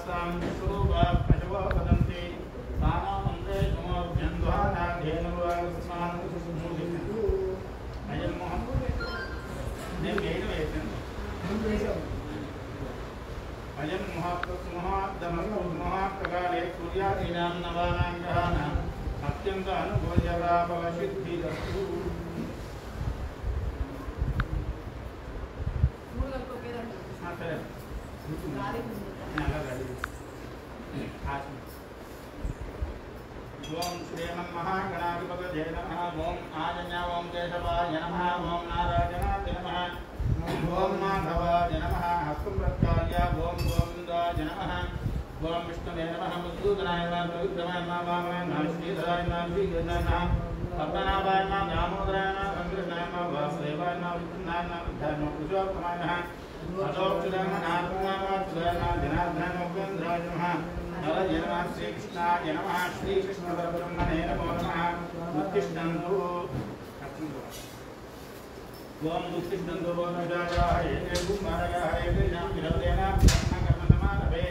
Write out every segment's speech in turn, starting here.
साम विश्वरूपा पशवो वदन्ति तानामन्त्रे कुमोभ्यन्ध्वाना धेनुवा स्मान मूलिकं अयं ने मेन वेतन अयं महाप्रकारे सूर्यादीनां नवानां ग्रहाणां अत्यन्त अनुभूयलाभवसिद्धिरस्तु। ओम श्रीमन्महागणाधिपतये नमः। ओम आजन्या ओम केशवाय नमः। ओम नारायणाय नमः। ओम माधवाय नमः। हस्तं प्रत्याय ओम गोविन्दाय नमः। ओम विष्णवे नमः। मधुसूदनाय नमः। प्रविक्रमाय नमः। वामनाय नमः। श्रीधराय नमः। श्रीगणाय नमः। पद्मनाभाय नमः। दामोदराय नमः। संकृष्णाय नमः। वासुदेवाय नमः। विष्णुनाय नमः। बुद्धाय नमः। पुरुषोत्तमाय नमः। अदोक्षराय नमः। नारायणाय नमः। सुधाय नमः। जनार्दनाय नमः। उपेन्द्राय नमः। नरये नमः। श्रीकृष्णाय नमः। श्रीकृष्णपरब्रह्मणे नमो नमः। उत्तिष्ठन्तु ओम उत्तिष्ठन्तु बोधजायाः कुमारयाः एतेषां विरोधेन ब्रह्मकर्मसमारभे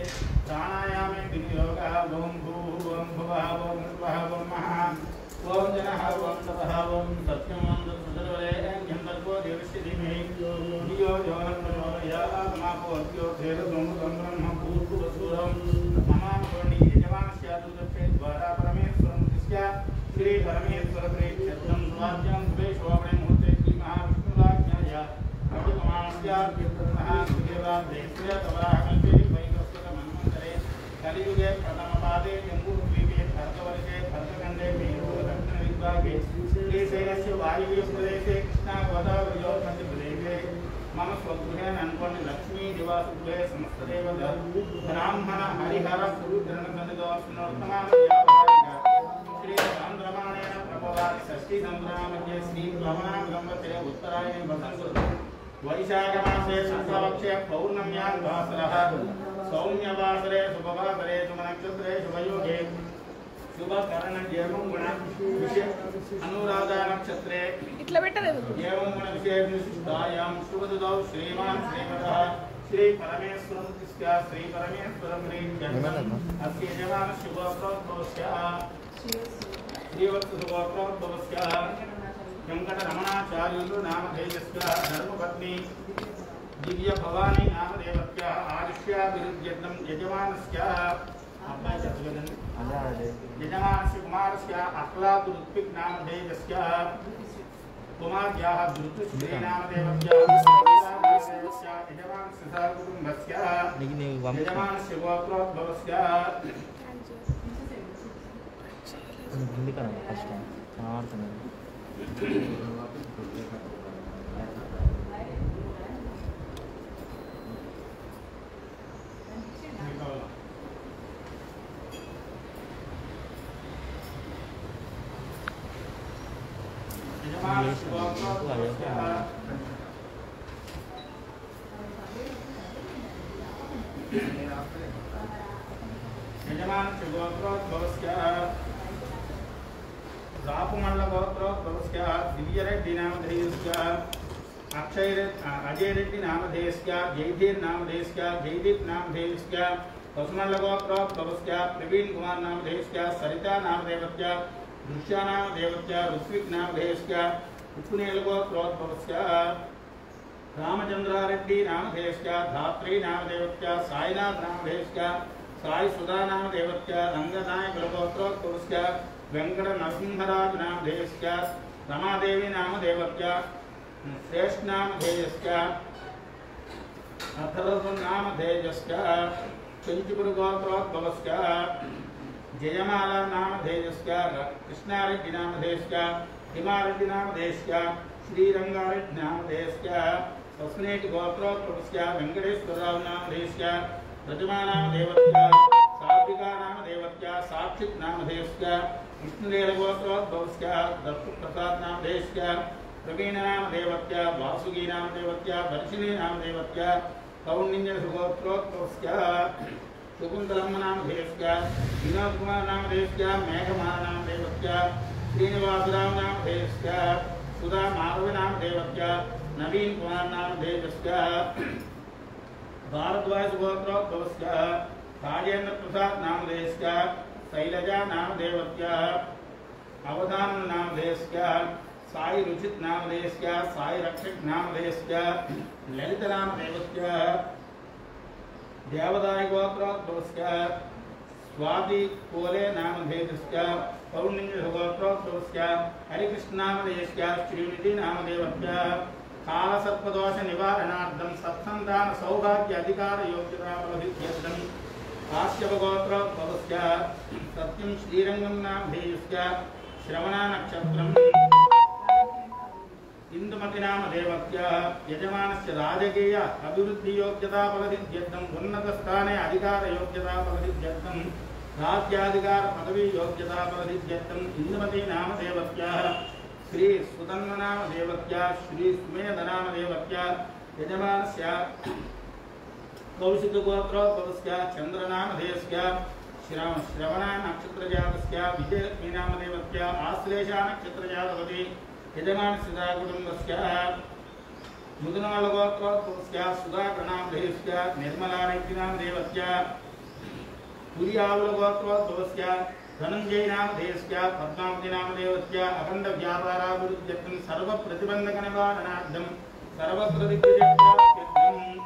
प्राणायामे विनियोगः। ओम भूः ओम भुवः ओम स्वः ओम महः ओम जनः ओम तपः ओम सत्यम् ओम तत्सर्वरेण्यं तर्को देवस्य धीमहि धियो यो नः प्रचोदयात्। मापो अद्यो धेनुं ब्रह्म भूर्भुवस्सुरं ममानुकोणि यजमानस्य दूतस्य द्वारा परमेश्वरं तस्य श्री परमेश्वर प्रेक्षितं स्वाद्यं सुवेशोपणे मुहूर्ते श्री महाविष्णुराज्ञया अभिमानस्य कीर्तनः सुदेवादेश्य कवराहकल्पे वैकस्वतमन्वन्तरे कलियुगे प्रथमपादे जम्बूद्वीपे भरतवर्षे भरतखण्डे मेरुदक्षिणविभागे श्रीशैलस्य वायुव्यप्रदेशे कृष्णागोदावर्योः मध्यप्रदेशे मम स्वगृहे नन्कोणि लक्ष्मी निवासगृहे समस्तदेवत ब्राह्मण हरिहर गुरुधरणसन्निधोऽस्मिन्नोत्तमानव्यावहारिक श्री चन्द्रमाणेन प्रभवादि षष्ठी संग्रामध्ये श्री ब्रह्मणागम्बते उत्तरायणे वसन्तु वैशाखमासे शुक्लपक्षे पौर्णम्यां वासरः सौम्यवासरे शुभवासरे शुभनक्षत्रे शुभयोगे शुभकरणं गुण विषय अनुराधा नक्षत्रे एवं गुण विषय विशिष्टायां शुभदुदौ श्रीमान् श्रीमतः श्री परमेश्वरं तस्य श्री परमेश्वरं प्रीत्यर्थम् अस्य यजमानस्य गोत्रोद्भवस्य श्रीवत्सुगोत्रोद्भवस्य वेंकटरमणाचार्युलु नामधेयस्य धर्मपत्नी दिव्य भवानी नामदेवत्याः आयुष्याभिवृद्ध्यर्थं यजमानस्य यजमानस्य कुमारस्य आह्लादुत्पिक नामधेयस्य कुमार्याः धृतुश्री नामदेवत्याः यजमानस्य सहकुटुम्बस्य यजमानस्य गोत्रोद्भवस्य यजमानस्य गोत्रोद्भवस्य रापुमण्डलगोत्रोद्भवस्य दिव्यरेड्डी नामधेयस्य अजयरेड्डी नामधेयस्य जयधीर नामधेयस्य जयदीप नामधेयस्य पशुमण्डलगोत्रोद्भवस्य प्रवीण कुमार नामधेयस्य सरिता नामदेवस्य दृश्या नामदेवस्य ऋत्विक नामधेयस्य उपनेलगोत्रोद्भवस्य रामचंद्रारेड्डी नामधेयस्य धात्री नामदेवस्य साईनाथ नामधेयस्य साई सुधा नामदेवस्य रंगनायक गोत्रोद्भवस्य वेंकट नरसिंहराज नामधेयस्य रमादेवी नामदेवस्य श्रेष्ठ नामधेयस्य अथर्व नामधेयस्य चंचुपुर गोत्रोद्भवस्य जयमाला नामधेयस्य कृष्णारेड्डी नामधेयस्य हिमारेड्डी नामधेयस्य श्रीरंगारेड्डी नामधेयस्य तस्नेट गोत्रोद्भवस्य वेंकटेश्वरराव नामधेयस्य रजमा नामदेवस्य सात्विका नामदेवस्य साक्षित नामधेयस्य विष्णुदेव गोत्रोद्भवस्य दत्तप्रसाद नामधेयस्य प्रवीण नामदेवस्य वासुकी नामदेवस्य वर्षिणी नामदेवस्य कौंडिन्य गोत्रोद्भवस्य शकुन्तलम्म नामधेयस्य विनोद कुमार नामधेयस्य मेघमाला नामदेवस्य श्रीनिवासराव नामधेयस्य सुधा माधव नामदेवस्य नवीन कुमार नामधेयस्य भारद्वाज गोत्रोद्भवस्य राजेंद्र प्रसाद नामधेयस्य शैलजा नामधेयवत्याः अवधान नामधेयस्य साई रुचित नामधेयस्य साई रक्षक नामधेयस्य ललित नामधेयवत्याः देवदाय गोत्रोद्भवस्य स्वाति कोले नामधेयस्य पौर्णिन्य गोत्रोद्भवस्य हरिकृष्ण नामधेयस्य श्रीनिधि नामधेयवत्याः कालसर्पदोष निवारणार्थं सत्संतान सौभाग्य अधिकार योग्यता प्रभिद्यर्थं काश्यप गोत्रोद्भवस्य सत्यं श्रीरंगं नामधेयस्य श्रवण नक्षत्रम् इंदुमति नामधेयवत्याः यजमानस्य राजकीय अभिवृद्धि योग्यता प्रभिद्यर्थं उन्नत स्थाने अधिकार योग्यता प्रभिद्यर्थं राज्याधिकार पदवी योग्यता प्रभिद्यर्थं इंदुमति नामधेयवत्याः श्री सुतन्व नामधेयवत्याः श्री सुमेध नामधेयवत्याः यजमानस्य कौशिक गोत्रोद्भवस्य चंद्र नामधेयस्य श्रवण नक्षत्रजातस्य विजयलक्ष्मी नामधेयवत्याः आश्लेष नक्षत्रजातवती यजमानस्य कुटुम्बस्य मुदनाल गोत्रोद्भवस्य सुधाकर नामधेयस्य निर्मला रेड्डी नामधेयवत्याः पुरियावल गोत्रोद्भवस्य धनंजय नामधेयस्य पद्मावती नामधेयवत्याः अखंड व्यापाराभिवृद्ध्यर्थं सर्व प्रतिबंधक निवारणार्थं सर्वत्र दिग्विजयप्राप्त्यर्थं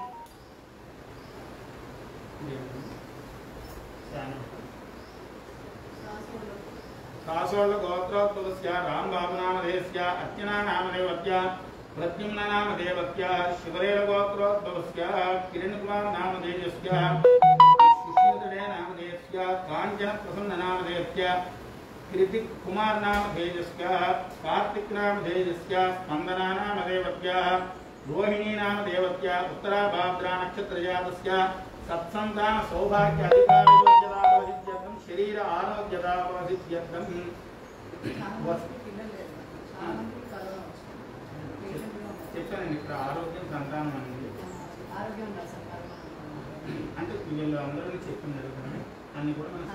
कासोल गोत्रोद्भवस्य रामबाबु नामधेयस्य अर्चना नामधेयवत्याः प्रद्युम्न नामधेयवत्याः शिवरेल गोत्रोद्भवस्य किरण कुमार नामधेयस्य सुशीलदे नामधेयस्य कांचन प्रसन्न नामधेयस्य कृतिक कुमार नामधेयस्य कार्तिक नामधेयस्य स्पंदना नामधेयवत्याः रोहिणी नामधेयवत्याः उत्तरा भाद्रा नक्षत्रजातस्य सत्संतान सौभाग्य अधिकार योग्यता प्रसिद्ध्यर्थं शरीर आरोग्यता प्रसिद्ध्यर्थं చెప్పానండి ఇక్కడ ఆరోగ్యం సంతానం అనేది అంటే వీళ్ళు అందరూ చెప్తున్నారు కానీ అన్ని కూడా మనం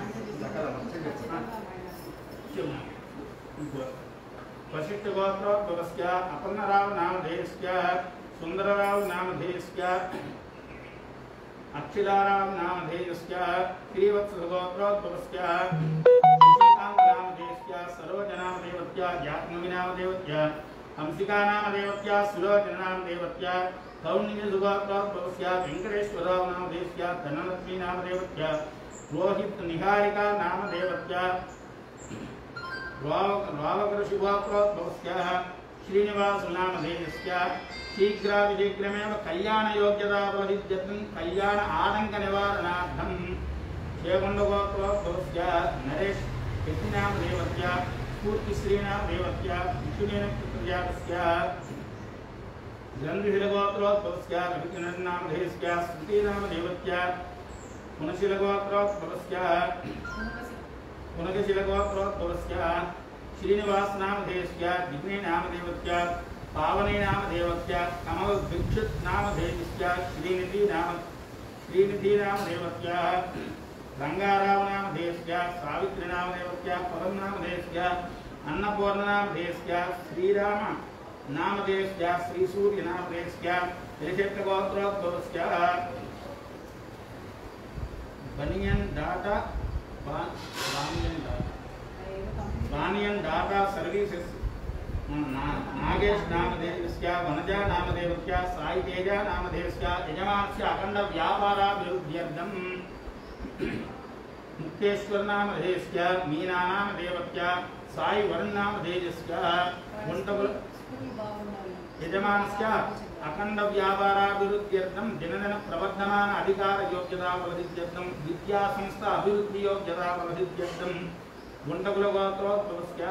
वशिष्ठ गोत्रोद्भवस्य अपर्णराव नामधेयस्य सुंदरराव नामधेयस्य अक्षिदाराव नामधेयस्य श्रीवत्स गोत्रोद्भवस्य श्रीकांत नामधेयस्य सरोज नामधेयवत्य जाह्नवी नामधेयवत्य हंसिका नामधेयवत्य सुलोचन नामधेयवत्य कौण्डिन्य गोत्रोद्भवस्य वेंकटेश्वरराव नामधेयस्य धनलक्ष्मी नामधेयवत्य रोहित निहारिका नामधेयवत्य रावकृषिगोत्रोद्भवस्य श्रीनिवास नामधेयस्य शीघ्रातिशीघ्रमेव कल्याण योग्यता प्रसिद्ध्यर्थं कल्याण आतंक निवारणार्थं शेवण्डगोत्रोद्भवस्य नरेश यति नामधेयवत्य स्फूर्तिश्री नामधेयवत्य विष्णुनक्षत्रजातस्य गन्धीरगोत्रोद्भवस्य रविकिरण नामधेयस्य श्रुति नामधेयवत्य पुनशिलगोत्रोद्भवस्य पुनगशिलगोत्रोद्भवस्य श्रीनिवास नामधेयस्य दिग्ने नामधेयवत्य पावने नामधेयवत्य कमल दीक्षित नामधेयस्य श्रीनिधि नामधेयवत्य रंगाराव नामधेयस्य सावित्री नामधेयवत्य पदम नामधेयस्य अन्नपूर्ण नामधेयस्य श्रीराम नामधेयस्य श्रीसूर्य नामधेयस्य त्रिशेत्रगोत्रोद्भवस्य Banyan Data Banyan Data Services Nagesh नामधेयस्य वनजा नामधेयस्य साई तेजा नामधेयस्य यजमानस्य अखंड व्यापाराभिवृद्ध्यर्थं मुक्तेश्वर नामधेयस्य मीना नामधेयस्य साई वरुण नामधेयस्य यजमानस्य अखंड व्यापाराभिवृद्ध्यर्थं दिनदिन प्रवर्धमान अधिकार योग्यता प्रसिद्ध्यर्थं विद्या संस्था अभिवृद्धि योग्यता प्रसिद्ध्यर्थं गुंडकुल गोत्रोद्भवस्य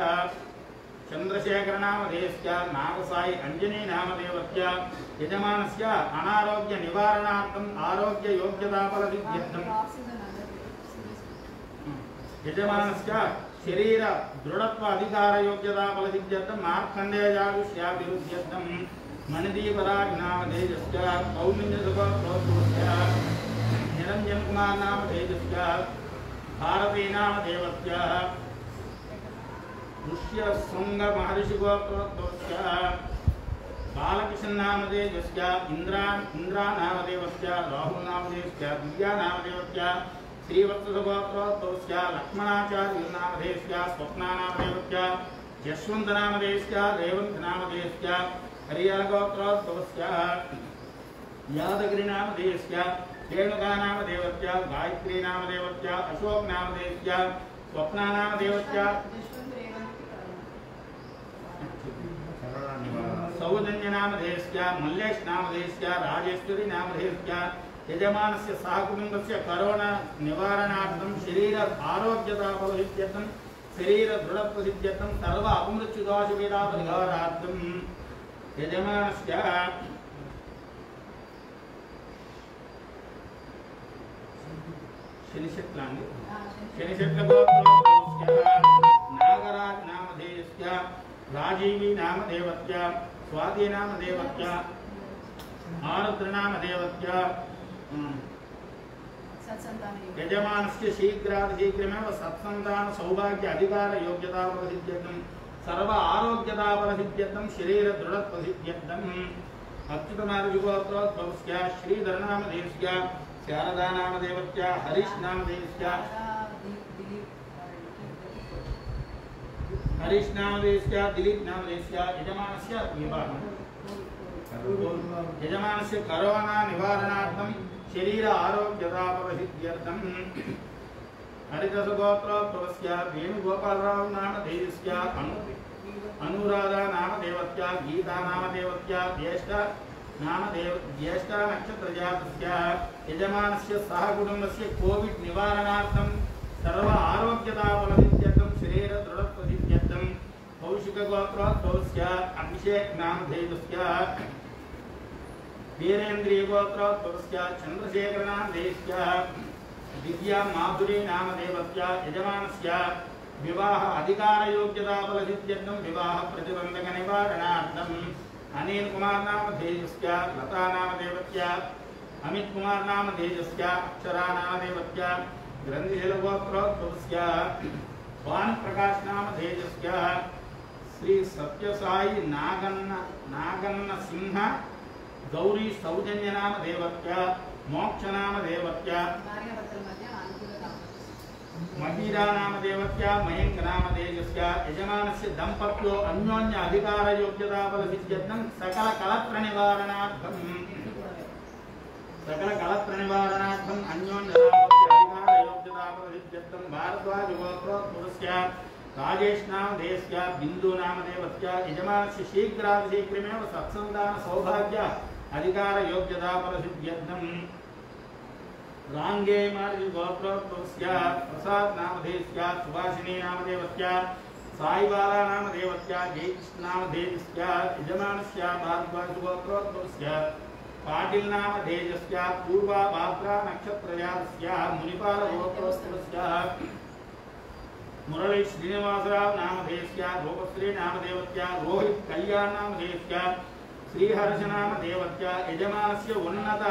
चंद्रशेखर नामधेयस्य नागसाई अंजनी नामधेयस्य यजमानस्य अनारोग्य निवारणार्थं आरोग्य योग्यता प्रसिद्ध्यर्थं यजमानस्य शरीर दृढ़त्व अधिकार योग्यता प्रसिद्ध्यर्थं मार्कंडेयायुष्याभिवृद्ध्यर्थं मणिदीपराज नामधेयस्य कौण्डिन्यगोत्रोद्भवस्य निरंजन कुमार नामधेयस्य भारती नामधेयस्य ऋष्य शृंग महर्षि गोत्रोद्भवस्य बालकृष्ण नामधेयस्य इंद्रा नामधेयस्य राहुल नामधेयस्य दिव्या नामधेयस्य श्रीवत्सगोत्रोद्भवस्य लक्ष्मणाचार्यनामधेयस्य स्वप्नानामधेयस्य यशवन्तनामधेयस्य रेवन्तनामधेयस्य हरिहरगोत्रोद्भवस्य यादगिरिनामधेयस्य रेणुकानामधेयस्य गायत्रीनामधेयस्य अशोकनामधेयस्य स्वप्नानामधेयस्य सौजन्यनामधेयस्य मल्लेशनामधेयस्य राजेश्वरीनामधेयस्य यजमानस्य सहकुटुम्बस्य करोना निवारणार्थं शरीर आरोग्यतापरिसिद्ध्यर्थं शरीर दृढप्रसिद्ध्यर्थं सर्व अपमृत्युदोषपीडापरिहारार्थं यजमानस्य शनिशक्लगोत्रोद्भवस्य नागराजनामधेयस्य राजीवीनामधेयस्य स्वातिनामधेयस्य आरुद्रनामधेयस्य यजमानस्य शीघ्रातिशीघ्रमेव सत्सन्तान सौभाग्य अधिकार योग्यता प्रसिद्ध्यर्थं सर्व आरोग्यता प्रसिद्ध्यर्थं शरीर दृढ प्रसिद्ध्यर्थं अच्युतनामधेयस्य श्रीधरनामधेयस्य शारदानामधेयस्य हरीशनामधेयस्य दिलीपनामधेयस्य यजमानस्य विवाहः यजमानस्य करोना निवारणार्थं शरीर आरोग्यता प्रसिद्ध्यर्थं हरिदासगोत्रोद्भवस्य वेणुगोपालराव नामधेयस्य अनुराधा नामधेयस्य गीता नामधेयस्य ज्येष्ठ नक्षत्रजातस्य यजमानस्य सहकुटुम्बस्य कोविड निवारणार्थं सर्व आरोग्यता प्रसिद्ध्यर्थं शरीर दृढ प्रसिद्ध्यर्थं कौशिकगोत्रोद्भवस्य अभिषेक नामधेयस्य वीरेन्द्रियगोत्रोद्भवस्य चंद्रशेखरनामधेयस्य दिव्या माधुरी नामधेयस्य यजमानस्य विवाह अधिकार योग्यता प्रसिद्ध्यर्थं विवाह प्रतिबंधक निवारणार्थं अनिल कुमार नामधेयस्य लता नामधेयस्य अमित कुमार नामधेयस्य अक्षरा नामधेयस्य ग्रंथिशैलगोत्रोद्भवस्य भानुप्रकाश नामधेयस्य श्री सत्यसाई नागन्न सिंह गौरी सौजन्य नामधेयस्य मोक्ष नामधेयस्य महीरा नामधेयस्य मयंक नामधेयस्य यजमानस्य दंपत्यो अन्योन्य अधिकार योग्यता प्रसिद्ध्यर्थं सकल कलत्र निवारणार्थं अन्योन्य अधिकार योग्यता प्रसिद्ध्यर्थं भारद्वाज गोत्रोद्भवस्य राजेश नामधेयस्य बिंदु नामधेयस्य यजमानस्य शीघ्रातिशीघ्रमेव सत्सन्तान सौभाग्य अधिकार योग्यता प्रसिद्ध्यर्थं रांगे मार्ग गोत्रोद्भवस्य प्रसाद नामधेयस्य सुभाषिनी नामधेयस्य साईबाला नामधेयस्य जयकृष्ण नामधेयस्य यजमानस्य भारद्वाज गोत्रोद्भवस्य पाटिल नामधेयस्य पूर्वा भाद्रा नक्षत्रजातस्य मुनिपाल गोत्रोद्भवस्य मुरली श्रीनिवासराव नामधेयस्य रूपश्री नामधेयस्य रोहित कल्याण नामधेयस्य श्रीहर्ष नामधेयस्य यजमानस्य उन्नत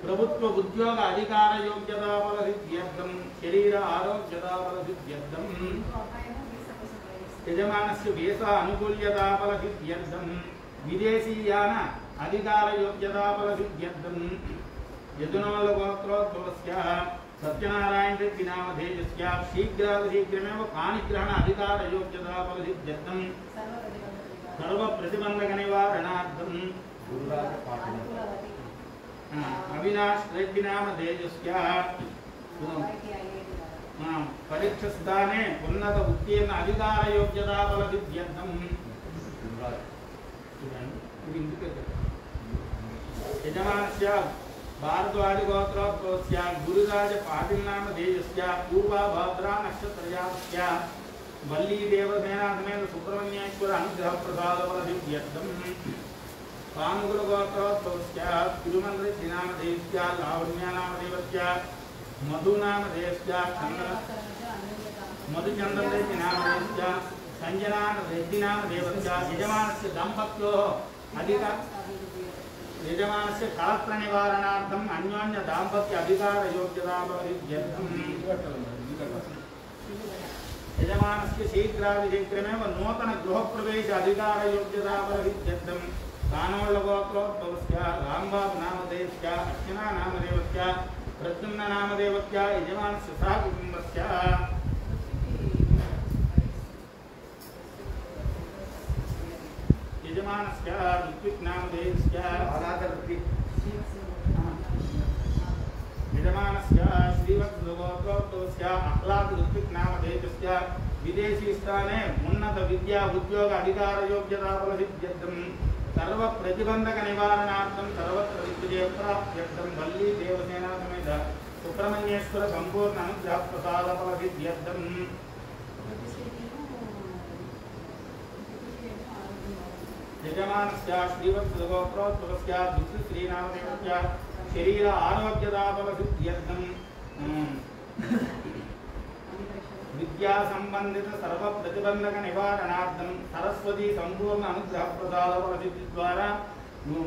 प्रभुत्व उद्योग अधिकार योग्यता प्रसिद्ध्यर्थं शरीर आरोग्यता प्रसिद्ध्यर्थं यजमानस्य वीसा अनुकूल्यता प्रसिद्ध्यर्थं विदेशीयान अधिकार योग्यता प्रसिद्ध्यर्थं यदुनमल गोत्रोद्भवस्य सत्यनारायण रेड्डी नामधेयस्य शीघ्रातिशीघ्रमेव पाणिग्रहण अधिकार योग्यता प्रसिद्ध्यर्थं सर्व प्रतिबंधक निवारणार्थं अविनाश रेड्डी नामधेयस्य परीक्षा स्थाने उन्नत उत्तीर्ण अधिकार योग्यता प्रसिद्ध्यर्थं यजमानस्य भारद्वाज गोत्रोद्भवस्य गुरुराज पाटिल नामधेयस्य पूर्वा भाद्रा नक्षत्रजातस्य वल्ली देवसेना समेत सुब्रह्मण्येश्वर अनुग्रह प्रसाद प्रसिद्ध्यर्थं कानुकुल गोत्रोद्भवस्य तिरुमलरेड्डी नामधेयस्य लावण्य नामधेयस्य मधु नामधेयस्य मधुचंद्र रेड्डी नामधेयस्य संजना रेड्डी नामधेयस्य यजमानस्य दंपत्योः अधिकार यजमानस्य कलत्र निवारणार्थं अन्योन्य दाम्पत्य अधिकार योग्यता प्रसिद्ध्यर्थं यजमानस्य शीघ्रातिशीघ्रमेव नूतन गृहप्रवेश अधिकार योग्यता प्रसिद्ध्यर्थं कानोळ्ळ गोत्रोद्भवस्य रामबाबु नामधेयस्य अर्चना नामधेयस्य प्रद्युम्ननामदेवस्य यजमानस्य सह कुटुम्बस्य यजमानस्य ऋत्विक्नामदेवस्य यजमानस्य श्रीवत्सगोत्रोत्तमस्य आह्लाद ऋत्विक्नामदेवस्य विदेशी स्थाने उन्नत विद्या उद्योग अधिकार योग्यता फलसिद्ध्यर्थं सर्व प्रतिबंधक निवारणार्थं सर्वत्र विजय प्राप्त्यर्थं वल्ली देवसेना समेत सुब्रह्मण्येश्वर संपूर्ण अनुग्रह प्रसाद फलसिद्ध्यर्थं यजमानस्य श्रीवत्सगोत्रोत्तमस्य दुष्टश्रीनामदेवस्य शरीर आरोग्यता फलसिद्ध्यर्थं विद्या संबंधित सर्व प्रतिबंधक निवारणार्थं सरस्वती संपूर्ण अनुग्रह प्रसाद फलसिद्धि द्वारा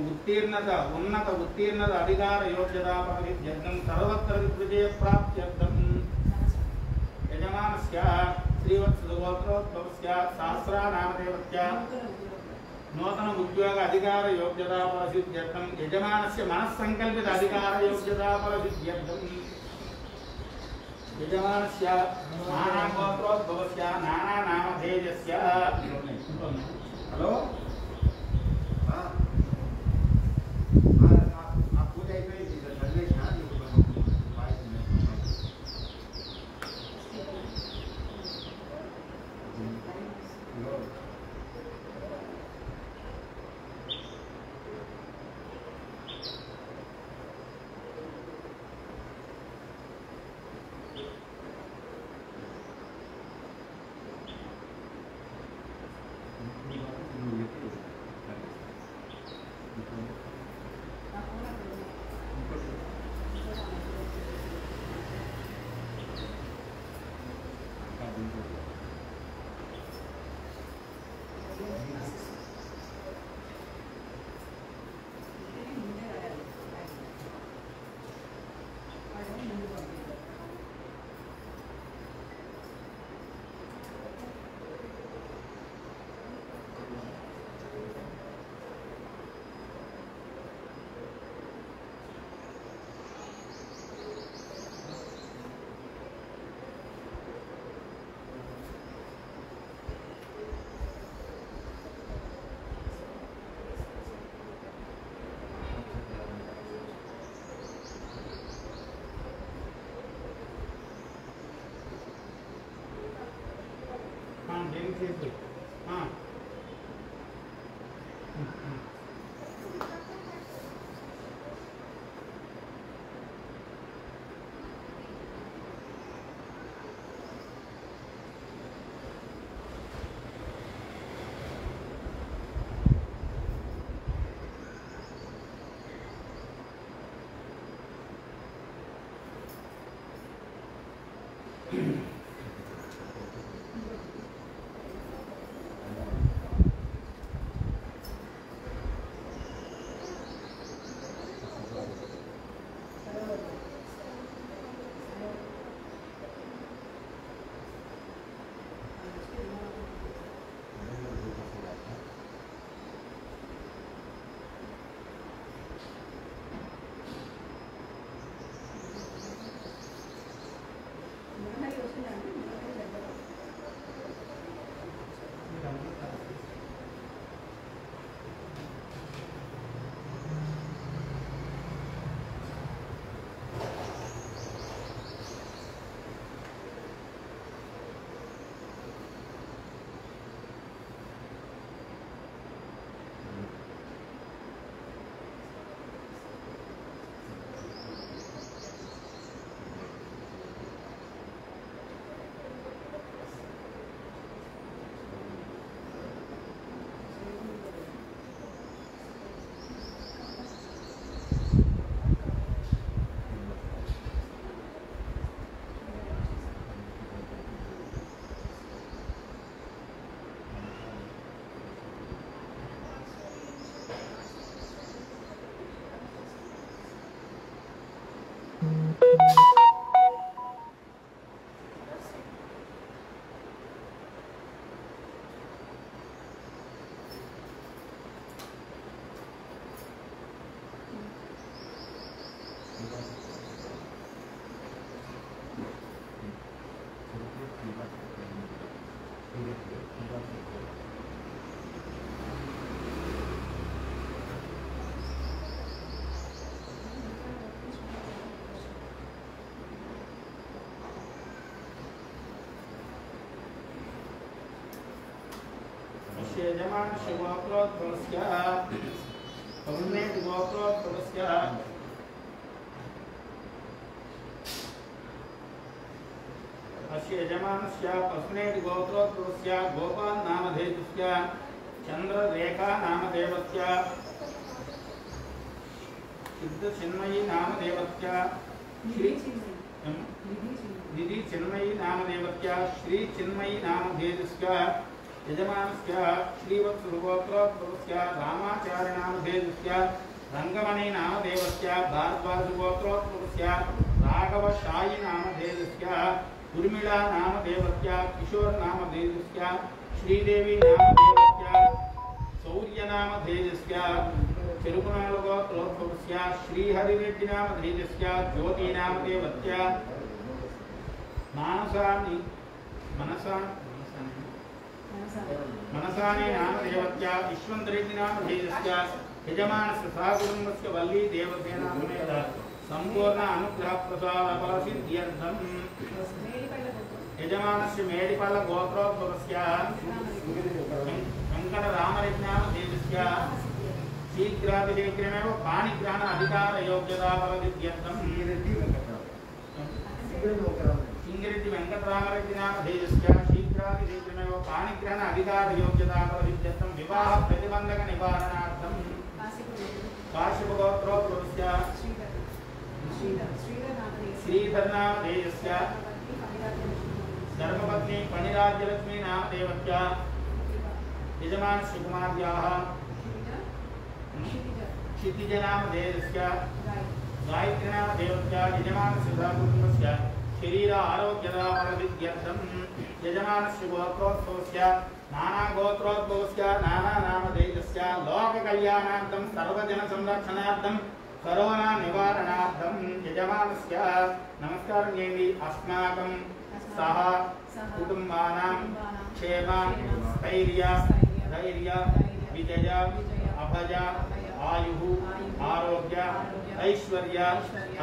उत्तीर्णत उन्नत उत्तीर्णत अधिकार योग्यता फलसिद्ध्यर्थं सर्वत्र विजय प्राप्त्यर्थं यजमानस्य श्रीवत्सगोत्रोत्तमस्य सहस्रनामदेवस्य नूतन उद्योग अधिकार योग्यता फलसिद्ध्यर्थं यजमानस्य मनस्संकल्पित अधिकार योग्यता फलसिद्ध्यर्थं यजमानस्य नानागोत्रोद्भवस्य नानानामधेयस्य हेलो यजमानस्य गोत्रोद्भवस्य पौर्णेति गोत्रोद्भवस्य अस्य यजमानस्य पौर्णेति गोत्रोद्भवस्य गोपाल नामधेयस्य चंद्ररेखा नामदेवस्य सिद्धचिन्मयी नामदेवस्य श्री निधि चिन्मयी नामदेवस्य श्री चिन्मयी नामधेयस्य यजमानस्य श्रीवत्सगोत्रोद्भवस्य रामाचार्य नामधेयस्य रंगमणि नामदेवस्य भारद्वाजगोत्रोद्भवस्य राघवशायी नामधेयस्य उर्मिला नामदेवस्य किशोर नामधेयस्य श्रीदेवी नामदेवस्य शौर्य नामधेयस्य तिरुपनालगोत्रोद्भवस्य श्रीहरिरेड्डी नामधेयस्य ज्योति नामदेवस्य मनसाने नामदेवस्य विश्वंतरेड्डी नामधेयस्य यजमानस्य सहकुटुम्बस्य वल्ली देवसेना समेत संपूर्ण अनुग्रह प्रसाद फलसिद्ध्यर्थं यजमानस्य मेडिपल्ल गोत्रोद्भवस्य वेंकट रामरेड्डी नामधेयस्य शीघ्रातिशीघ्रमेव पाणिग्रहण अधिकार योग्यता फलसिद्ध्यर्थं सिंगिरेड्डी वेंकटरामरेड्डी नामधेयस्य शीघ्रातिशीघ्रमेव पाणिग्रहण अधिकार योग्यता फलसिद्ध्यर्थं विवाह प्रतिबंधक निवारणार्थं काश्यपगोत्रोद्भवस्य श्रीधर नामधेयस्य धर्मपत्नी फणिराज्यलक्ष्मी नामदेवस्य यजमानस्य कुमार्याः क्षितिज नामधेयस्य गायत्री नामदेवस्य यजमानस्य सहकुटुम्बस्य शरीर आरोग्यदा फलसिद्ध्यर्थं यजमानस्य गोत्रोद्भवस्य नाना गोत्रोद्भवस्य नाना नामधेयस्य लोक कल्याणार्थं सर्वजन संरक्षणार्थं करोना निवारणार्थं यजमानस्य नमस्कारं చేయండి अस्माकं सह कुटुंबानां क्षेम स्थैर्य धैर्य विजय अभय आयु आरोग्य ऐश्वर्य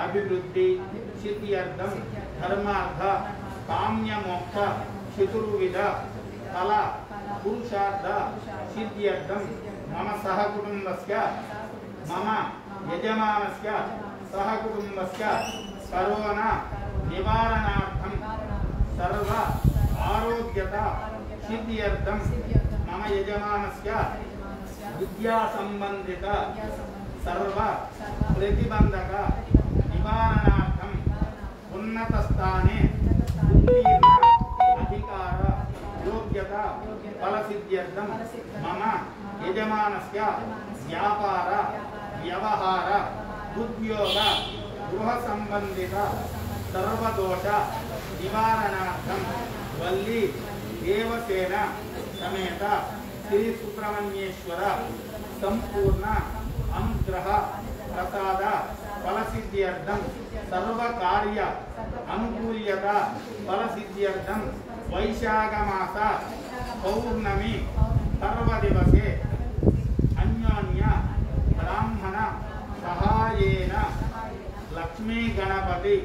अभिवृद्धि सिद्ध्यर्थं धर्मार्थ काम्य मोक्ष चतुर्विध फल पुरुषार्थ सिद्ध्यर्थं मम सह कुटुंबस्य मम यजमानस्य सहकुटुम्बस्य करोना निवारणार्थं सर्व आरोग्यता सिद्ध्यर्थं मम यजमानस्य विद्या संबंधित सर्व प्रतिबंधक निवारणार्थं उन्नत स्थाने उत्तीर्ण अधिकार योग्यता फलसिद्ध्यर्थं मम यजमानस्य व्यापार व्यवहार उद्योग गृह संबंधित सर्वदोष निवारणार्थं वल्ली देवसेना समेत श्री सुब्रह्मण्येश्वर संपूर्ण अनुग्रह प्रसाद फलसिद्ध्यर्थं सर्व कार्य अनुकूल्यता फलसिद्ध्यर्थं वैशाख मास पौर्णमी पर्व दिवसे अन्योन्य ब्राह्मण सहायेन लक्ष्मी गणपति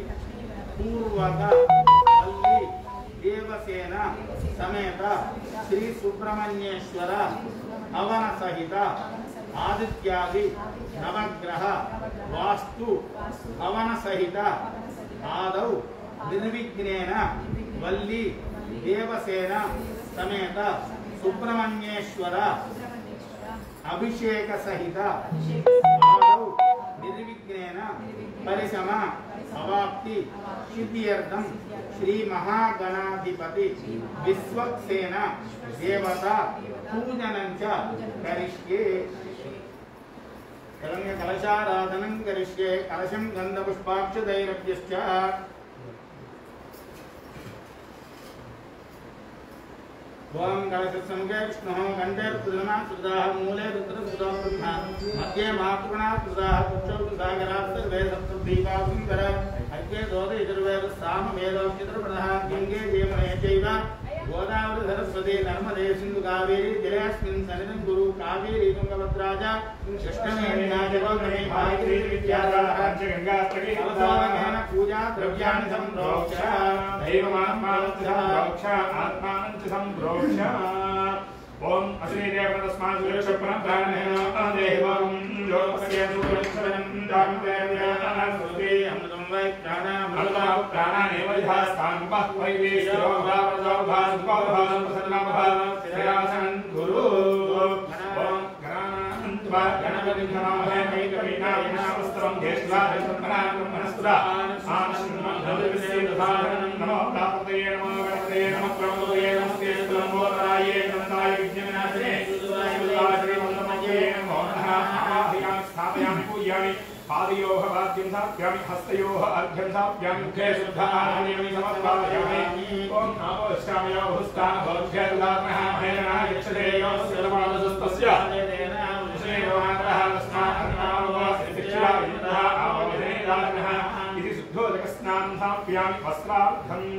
पूर्वक वल्ली देवसेना समेत श्री सुब्रह्मण्येश्वर हवन सहित आदित्यादि नवग्रह वास्तु हवन सहित आदौ निर्विघ्नेन वल्ली देवसेना समेत सुब्रह्मण्येश्वर अभिषेक सहित आदौ निर्विघ्नेन परिसम अवाप्ति सिद्ध्यर्थं श्री महागणाधिपति विश्वक्सेना देवता पूजनं च करिष्ये कलशाराधनं करिष्ये कलशं गन्धपुष्पाक्षदैरभ्यश्च ओम कलशसमुखे विष्णुः कंठे रुद्रनाथ सुधाः मूले रुद्रसुतो ब्रह्मा मध्ये महापुराणात् सुधाः पुक्षौ सुधागरात् सर्वे सप्तद्वीपा सुन्दर यज्ञे दोदयजुर्वेद सामवेदोच्चतुर्वेदः गङ्गे यमुने चैव गोदावरी सरस्वती नर्मदे सिन्धु कावेरी जलेऽस्मिन् सन्निधिं कुरु कावेरी तुङ्गभद्रा च कृष्णवेण्याजगोदमे भागीरथी विद्याधारः गङ्गास्तगे अवसावगेन पूजा द्रव्याणि सम्प्रोक्ष दैवमात्मानं च सम्प्रोक्ष आत्मानं च सम्प्रोक्ष ओम अश्रीदेव तस्मात् सुरेशपरम्पराणेन देवं लोकस्य सुरक्षणं दाम्पत्यं सुते अमृतं वै प्राणामृतं प्राणानेव यथास्थानं वैदेशो भावजो भावजो प्रसन्नः श्रेयासनं गुरु ओम गणानान्त्वा गणपतिं नमामहे कैकवीनावस्त्रं ज्येष्ठाधर्मनां मनस्पुरा आनश्रमं धनुर्विषये दधानं नमो प्राप्तये नमो गणपते नमः प्रभुये नमस्ते स्तोत्राये नमस्ताय विज्ञानादे सुदुराय वन्दमये नमो नमः आवाहयामि स्थापयामि पूजयामि पादयोः वाद्यं स्थापयामि हस्तयोः अर्घ्यं स्थापयामि मुखे शुद्धाहारयामि समर्पयामि ओम नमो शिवाय हुस्तानभोज्यदानः हेना यक्षते योऽस्यलमानसस्तस्य श्रीमातरः तस्मात्नामवासिशिष्याविन्दः आववेदानः इति शुद्धोदकस्नानं स्थापयामि वस्त्रार्थम्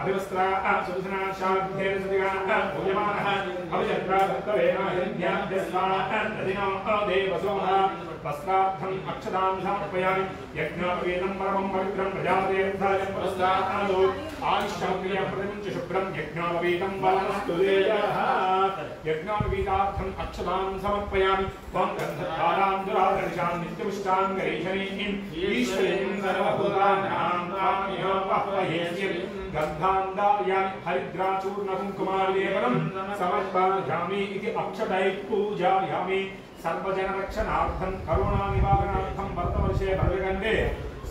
अभिवस्त्राः सुदर्शनाशाभ्येन सदिगाः पूयमानः अभिजत्राभक्तवेन हिरण्याभ्यस्वाः नदिनो देवसोमः वस्त्रार्थम् अक्षतां समर्पयामि यज्ञोपवीतं परमं पवित्रं प्रजापतेऽर्थाय पुरस्तादो आयुष्यप्रियप्रतिमं च शुभ्रं यज्ञोपवीतं वनस्तु देयः यज्ञोपवीतार्थम् अक्षतां समर्पयामि त्वं गन्धधारां दुरादर्शां नित्यपुष्टां गरीषणीं ईश्वरीं सर्वभूतानां त्वामिह वह्वयेस्यं गन्धान्दार्यामि हरिद्राचूर्णकुङ्कुमालेपनं समर्पयामि इति अक्षतैः पूजयामि सर्वजनरक्षणार्थं करुणानिवारणार्थं वर्तवर्षे भद्रगण्डे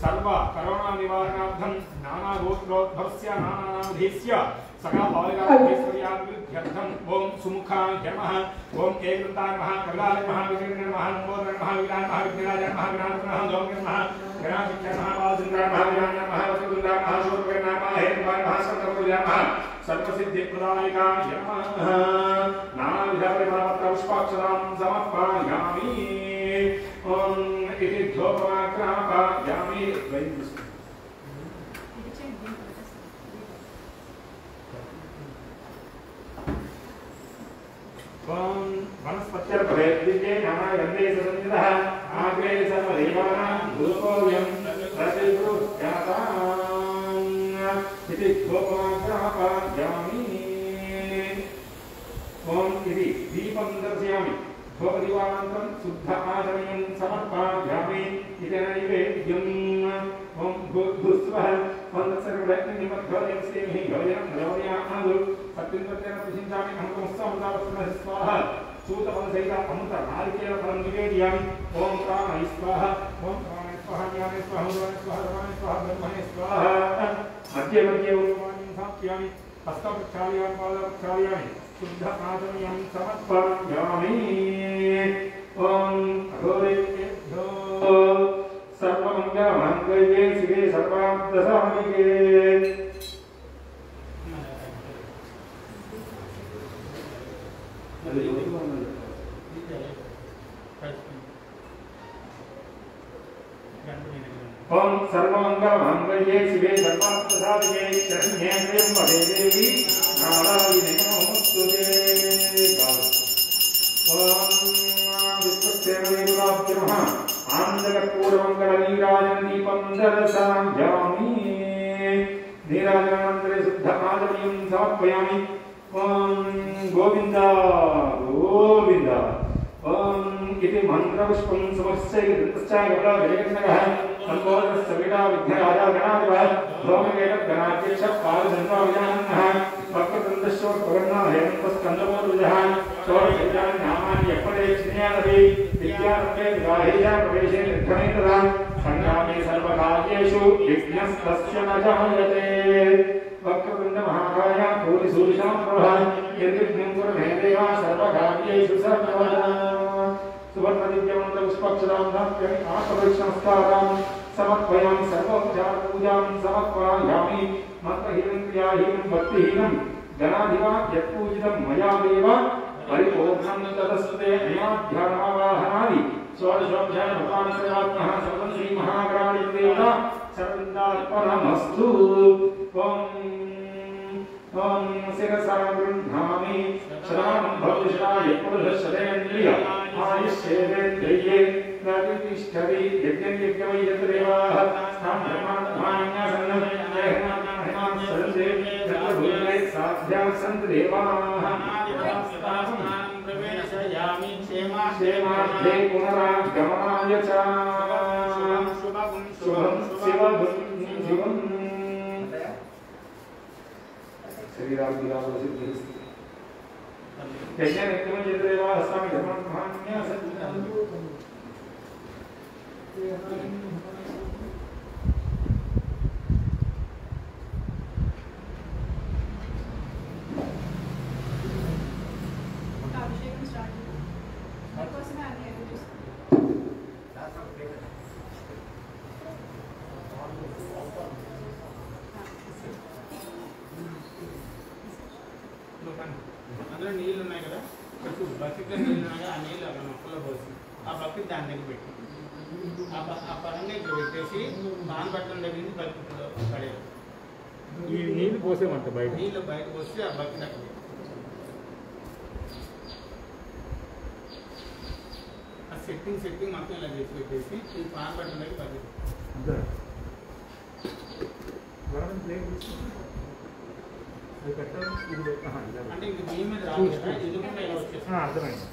सर्व करुणानिवारणार्थं नानागोत्रोद्भवस्य नानानामधेस्य सकलभाविकाभीश्वर्याभिवृद्ध्यर्थं ओम सुमुखाय नमः ओम एकदन्ताय नमः कमलाय नमः विजयनाय नमः नमोदराय नमः विलाय नमः विघ्नाय नमः विनाशाय नमः गौरवाय नमः गणाधिक्याय नमः वासुदेवाय नमः विनाशाय नमः वसुदेवाय नमः शूरवाय नमः हेतवाय नमः सर्वपूज्याय नमः सर्वसिद्धिप्रदायकाय नमः नानाविधपरिमलपत्रपुष्पाक्षतां समर्पयामि ओम इति धूपमाग्रापयामि ओम वनस्पत्यर्पयद्विजे नाना गन्धे सुगन्धितः आग्रे सर्वदेवानां धूपोऽयं प्रतिगृह्यताम् इति धूपमाग्रापयामि ओम इति दीपं दर्शयामि धूपदीपानन्तरं शुद्ध आचमनीयं समर्पयामि इति नैवेद्यम् ओम भूस्वः वन्दत्सर्वप्रयत्ननिमध्वजंसेमहि योजनं योजयामि सत्यं प्रसिद्धामि अमृतमस्तामृतावस्त्रमः स्वाहा सूतफलसहित अमृत नारिकेलफलं निवेदयामि ओम प्राणाय स्वाहा ओम प्राणाय स्वाहा ज्ञानाय स्वाहा अमृताय स्वाहा रमाय स्वाहा ब्रह्मणे स्वाहा मध्ये मध्ये उर्वाणीं स्थापयामि हस्तप्रक्षालयामि पादप्रक्षालयामि शुद्ध आचमनीयं समर्पयामि ओम अघोरेभ्यो सर्वमङ्गलमाङ्गल्ये शिवे सर्वार्थसाधिके ओम सर्वमङ्गलमाङ्गल्ये शिवे सर्वार्थसाधिके शरण्ये त्र्यम्बके देवी नारायणे नमोस्तुते ओम विश्वक्षेमदेवताभ्यो नमः आनन्दकर्पूरमङ्गलनीराजनदीपं दर्शयामि नीराजनानन्तरे शुद्ध आचमनीयं समर्पयामि ओम गोविन्द गोविन्द ओम इति मन्त्रपुष्पं समर्पयामि गजगणः संबोधनस्य वीणा विघ्नराजा गणाधिपः धूमकेतगणाध्यक्ष पालचन्द्राविजाननः वक्रतुण्डश्चोत्पकर्णः हेमन्तस्कन्दमूर्धजः षोडशविधानि नामानि यपदेक्षिण्यादपि विद्यारम्भे विवाहेया प्रवेशे निर्धने तथा सङ्ग्रामे सर्वकार्येषु विघ्नस्तस्य न जायते वक्रतुण्ड महाकाय भूरिसूरिशां प्रभः निर्विघ्नं कुरु मे देव सर्वकार्येषु सर्वदा सुवर्णदिव्यमन्त्रपुष्पाक्षतां दास्यामि आत्मपरिक्षणस्तारां समर्पयामि सर्वोपचारपूजां समर्पयामि मन्त्रहीनं भक्तिहीनं गणाधिपा यत्पूजितं मया देव परिपूर्णं तदस्ते अयाध्यानवाहनादि षोडशोपचारभगवान् सर्वात्मः सर्वं श्रीमहागणाधिपतिदेवता चरणार्पणमस्तु। ओम शिरसा गृह्णामि शरणं भविष्याय पुरुषशतेन्द्रिय आयुष्येन्द्रिये प्रतिष्ठति यज्ञं यज्ञवै यत्रेवाः साध्याः सन्तु देवाः प्रवेशयामि क्षेमार्थे पुनरागमनाय च शुभं शिवं शरीरादिलाभसिद्धिः यज्ञनित्यं यद्देवाः अस्माकं धर्ममान्यासन् అందులో నీళ్ళు ఉన్నాయి కదా బకెట్లో నీళ్ళు ఉన్నాయి కదా ఆ నీళ్ళు అక్కడ మొక్కలో పోసి ఆ బకెట్ దాని దగ్గర పెట్టి ఆ పరంగా ఇక్కడ పెట్టేసి నానబట్టడం దగ్గర నుంచి బకెట్లో పడేది ఈ నీళ్ళు పోసేమంట బయట నీళ్ళు బయట పోసి ఆ బకెట్ అక్కడ ఆ సెట్టింగ్ మొత్తం ఇలా చేసి పెట్టేసి ఈ నానబట్టడం దగ్గర బకెట్ అంటే ఇది దీని మీద రాదు కదా ఎదుగుండా ఇలా వచ్చేస్తుంది అర్థమైంది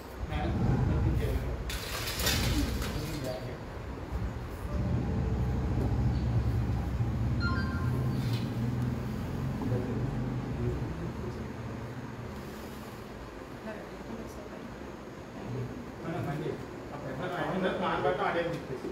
నానబట్టం అడే తిప్పేసి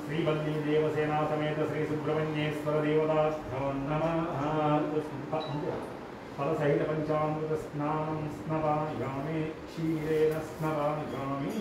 श्रीवल्ली देवसेना समेत श्री सुब्रह्मण्येश्वर देवताभ्यो नमः। फलसहित पंचामृत स्नानं स्नपायामि क्षीरेण स्नपायामि।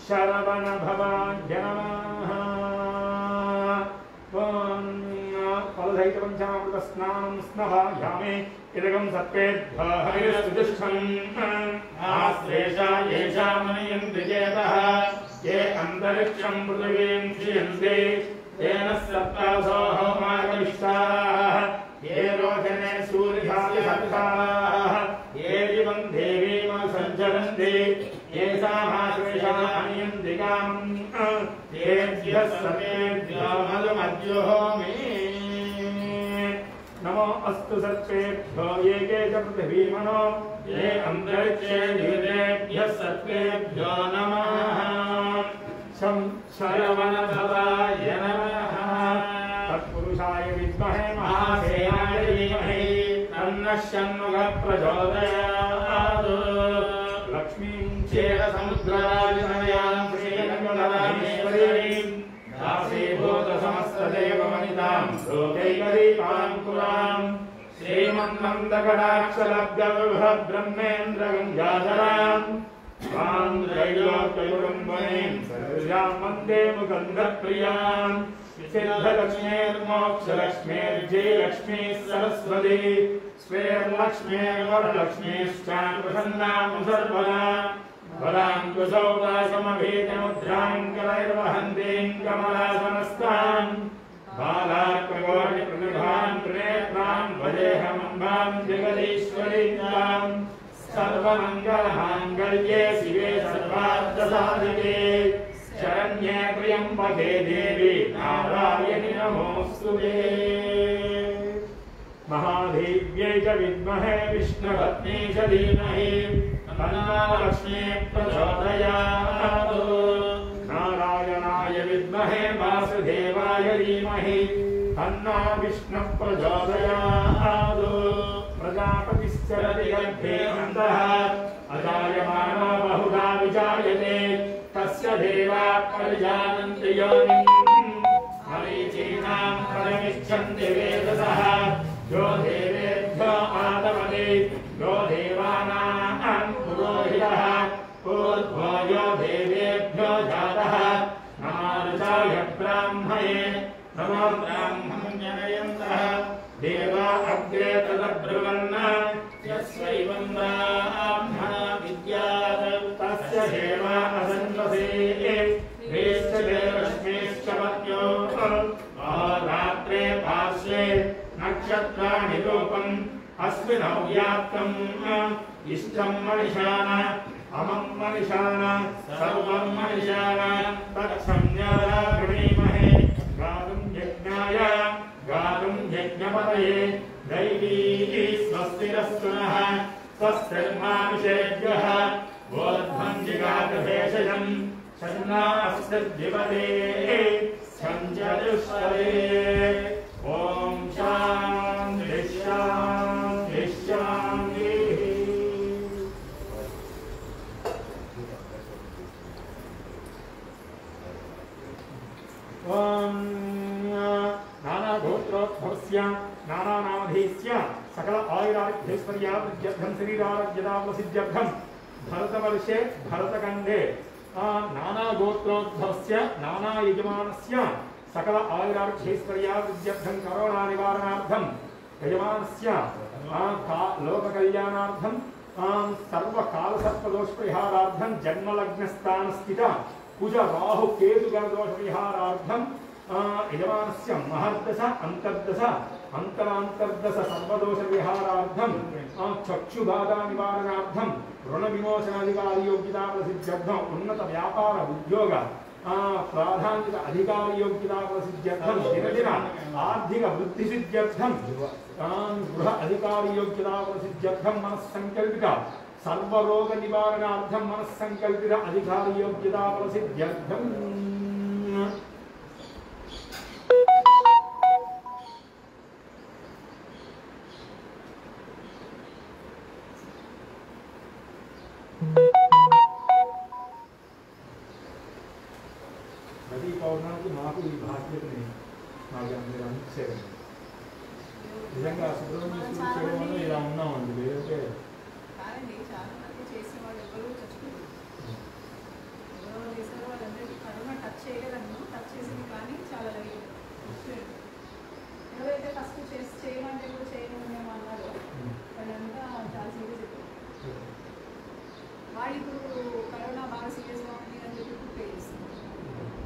शरवण भवाय नमः। फलसहित पंचामृत स्नानं स्नपायामि। इदगं सर्पेभ्यः आश्लेषा येषा मनयन्ति चेतः ये अन्तरिक्षं पृथिवीं क्षीयन्ते तेन सप्तासो होमागमिष्ठाः ये रोचने सूर्यादिसप्ताः ये दिवं देवीमसञ्चरन्ति येषामाश्लेषामनियन्तिकाम् तेभ्यः सर्पेभ्यो मधुमद्योहोमि। नमो अस्तु सर्पेभ्यो ये के च पृथिवीमनो ये अन्तरिक्षे नियुतेभ्यः सर्पेभ्यो नमः। शरवणभवाय नमः। तत्पुरुषाय विद्महे महासेनाय धीमहि तन्नः षण्मुखः प्रचोदयात्। लक्ष्मीं क्षीरसमुद्रराजतनयां श्रीरङ्गधरामेश्वरीं दासीभूतसमस्तदेववनितां लोकैकदीपाङ्कुरां श्रीमन्नन्दकटाक्षलब्धविभ्रह्मेन्द्रगङ्गाधरां स्वां त्रैलोक्यकुटुम्बिनीं सर्वां वन्दे मुकुन्दप्रियां। सिद्धलक्ष्मीर्मोक्षलक्ष्मीर्जयलक्ष्मी सरस्वती स्वेर्लक्ष्मीर्वरलक्ष्मीश्चां प्रसन्नां सर्वदा वराङ्कुशौपासमभीतमुद्रां करैर्वहन्तीं कमलासनस्तां बालार्कगोणिप्रतिभां त्रिनेत्रां भजेऽहमम्बां जगदीश्वरीं सर्वमङ्गलमाङ्गल्ये शिवे सर्वार्थसाधिके शरण्ये त्र्यम्बके देवी नारायणि नमोऽस्तुते महादेव्यै च विद्महे विष्णुपत्नी च धीमहि तन्नो लक्ष्मी प्रचोदयात् नारायणाय विद्महे वासुदेवाय धीमहि तन्नो विष्णुः प्रचोदयात् प्रजापतिश्चरति गर्भे अन्तः अजायमानो बहुधा विजायते तस्य देवा परिजानन्ति योनिम् मरीचीनां फलमिच्छन्ति वेदसः यो देवेभ्यो आदमते यो देवानां पुरोहितः ऊर्ध्वो यो देवेभ्यो जातः नमो ऋचाय ब्राह्मणे नमो ब्राह्मण्यनयन्तः देवा अग्रे तदब्रुवन् यस्यैवं ब्राह्मणा विद्यात् तस्य देवा असन्वसे वेश्चते लक्ष्मीश्च पत्यो रात्रे पार्श्वे नक्षत्राणि रूपम् अस्मिन् व्याप्तम् इष्टं मनिषाण अमं मनिषाण सर्वं मनिषाण तत्संज्ञाया गृणीमहे गातुं यज्ञाय गातुं यज्ञपतये दैवी स्वस्तिरस्तु नः स्वस्तिर्मानुषेभ्यः ऊर्ध्वं जिगातभेषजम् शन्नास्तिर्दिवते सञ्चरुष्वरे ॐ शान्ति शान्ति शान्तिः ॐ नानागोत्रोद्भवस्य नानानामधेस्य सकल आयुरारोग्यैश्वर्यावृद्ध्यर्थं शरीरारोग्यदावसिद्ध्यर्थं भरतवर्षे भरतखण्डे नानागोत्रोद्भवस्य नानायजमानस्य सकल आयुरारोग्यैश्वर्यावृद्ध्यर्थं करोनानिवारणार्थं यजमानस्य लोककल्याणार्थं सर्वकालसर्पदोषपरिहारार्थं जन्मलग्नस्थानस्थित कुज राहु केतुगणदोषपरिहारार्थं यजमानस्य महर्दश अंतर्दश अंतरांतर्दश सर्वदोषविहारार्थं चक्षुबाधा निवारणार्थं ऋण विमोचनाधिकारी योग्यता प्रसिद्ध्यर्थं उन्नत व्यापार उद्योग प्राधान्यता अधिकारी योग्यता प्रसिद्ध्यर्थं दिनदिन आर्थिक वृद्धि सिद्ध्यर्थं गृह अधिकारी योग्यता प्रसिद्ध्यर्थं मनस्संकल्पित सर्वरोग निवारणार्थं मनस्संकल्पित अधिकारी योग्यता प्रसिद्ध्यर्थं ప్రతి పౌర్ణానికి మాకు ఈ బాధ్యతని మాకు అందరూ అందించారు. నిజంగా సుబ్రహ్మణ్య పూజ చేయడం వల్ల ఇలా ఉన్నామండి. లేదంటే కాదండి, చాలా మంది చేసిన వాళ్ళు ఎవరు చచ్చిపోయారు. ఎవరో చేసిన వాళ్ళందరికీ కరోనా టచ్ చేయలేదన్ను, టచ్ చేసింది కానీ చాలా లైట్. ఎవరైతే ఫస్ట్ చేయమంటే కూడా చేయలేమేమో అన్నారో వాళ్ళంతా చాలా సీరియస్ అయిపోయారు. వాళ్ళు ఇప్పుడు కరోనా బాగా సీరియస్గా ఉంది అని చెప్పి ప్రిపేర్ చేస్తున్నారు.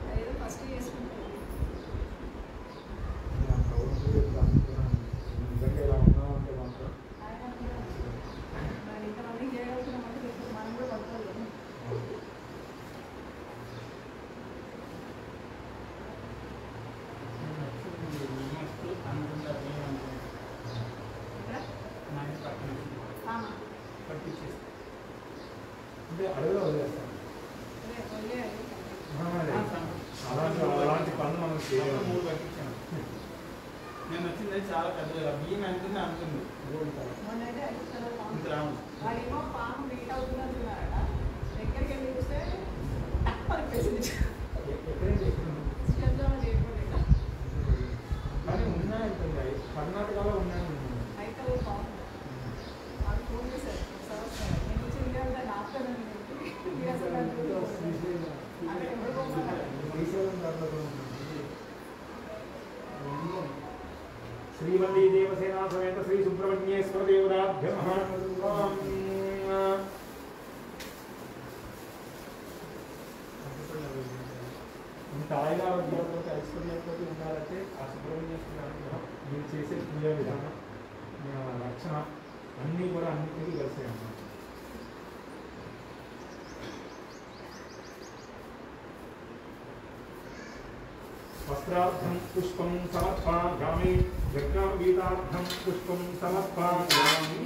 అదేదో ఫస్ట్ చేసుకుంటారు. నిజంగా ఇలా ఉన్నామంటే మాత్రం ఆయన మరి ఇంతమంది చేయగలుగుతున్నాం అంటే ఇప్పుడు మనం కూడా పడుకోలేదు. అంటే అడవిలో వదిలేస్తాం. అలాంటి పనులు మనం చేయాలి. 3 పట్టించాను. నేను వచ్చింది చాలా పెద్దగా బియ్యం అనుకుంది అనుకుంది మొన్నైతే ఇంత రాము వాడేమో పాము మీట్ అవుతుంది అంటున్నారట. దగ్గరికి వెళ్ళి చూస్తే పరిపేసింది. కానీ ఉన్నాయంటుంది, కర్ణాటకలో ఉన్నాయి. అయితే పాము వాళ్ళు ఫోన్ చేశారు. నేను వచ్చింది అంటే నాకు శ్రీశైలం దాంట్లో श्रीवल्ली देवसेना समेत श्री सुब्रह्मण्येश्वर देवताभ्यो नमः। ఇంత ఆయురారోగ్యాలతో ఐశ్వర్యంతో ఉండాలంటే ఆ సుబ్రహ్మణ్యేశ్వర అనుగ్రహం మీరు చేసే పూజ విధానం రక్షణ అన్నీ కూడా అన్నింటికీ కలిసాయి అన్నమాట. वस्त्रार्थं पुष्पं समर्पयामि यज्ञोपवीतार्थं पुष्पं समर्पयामि।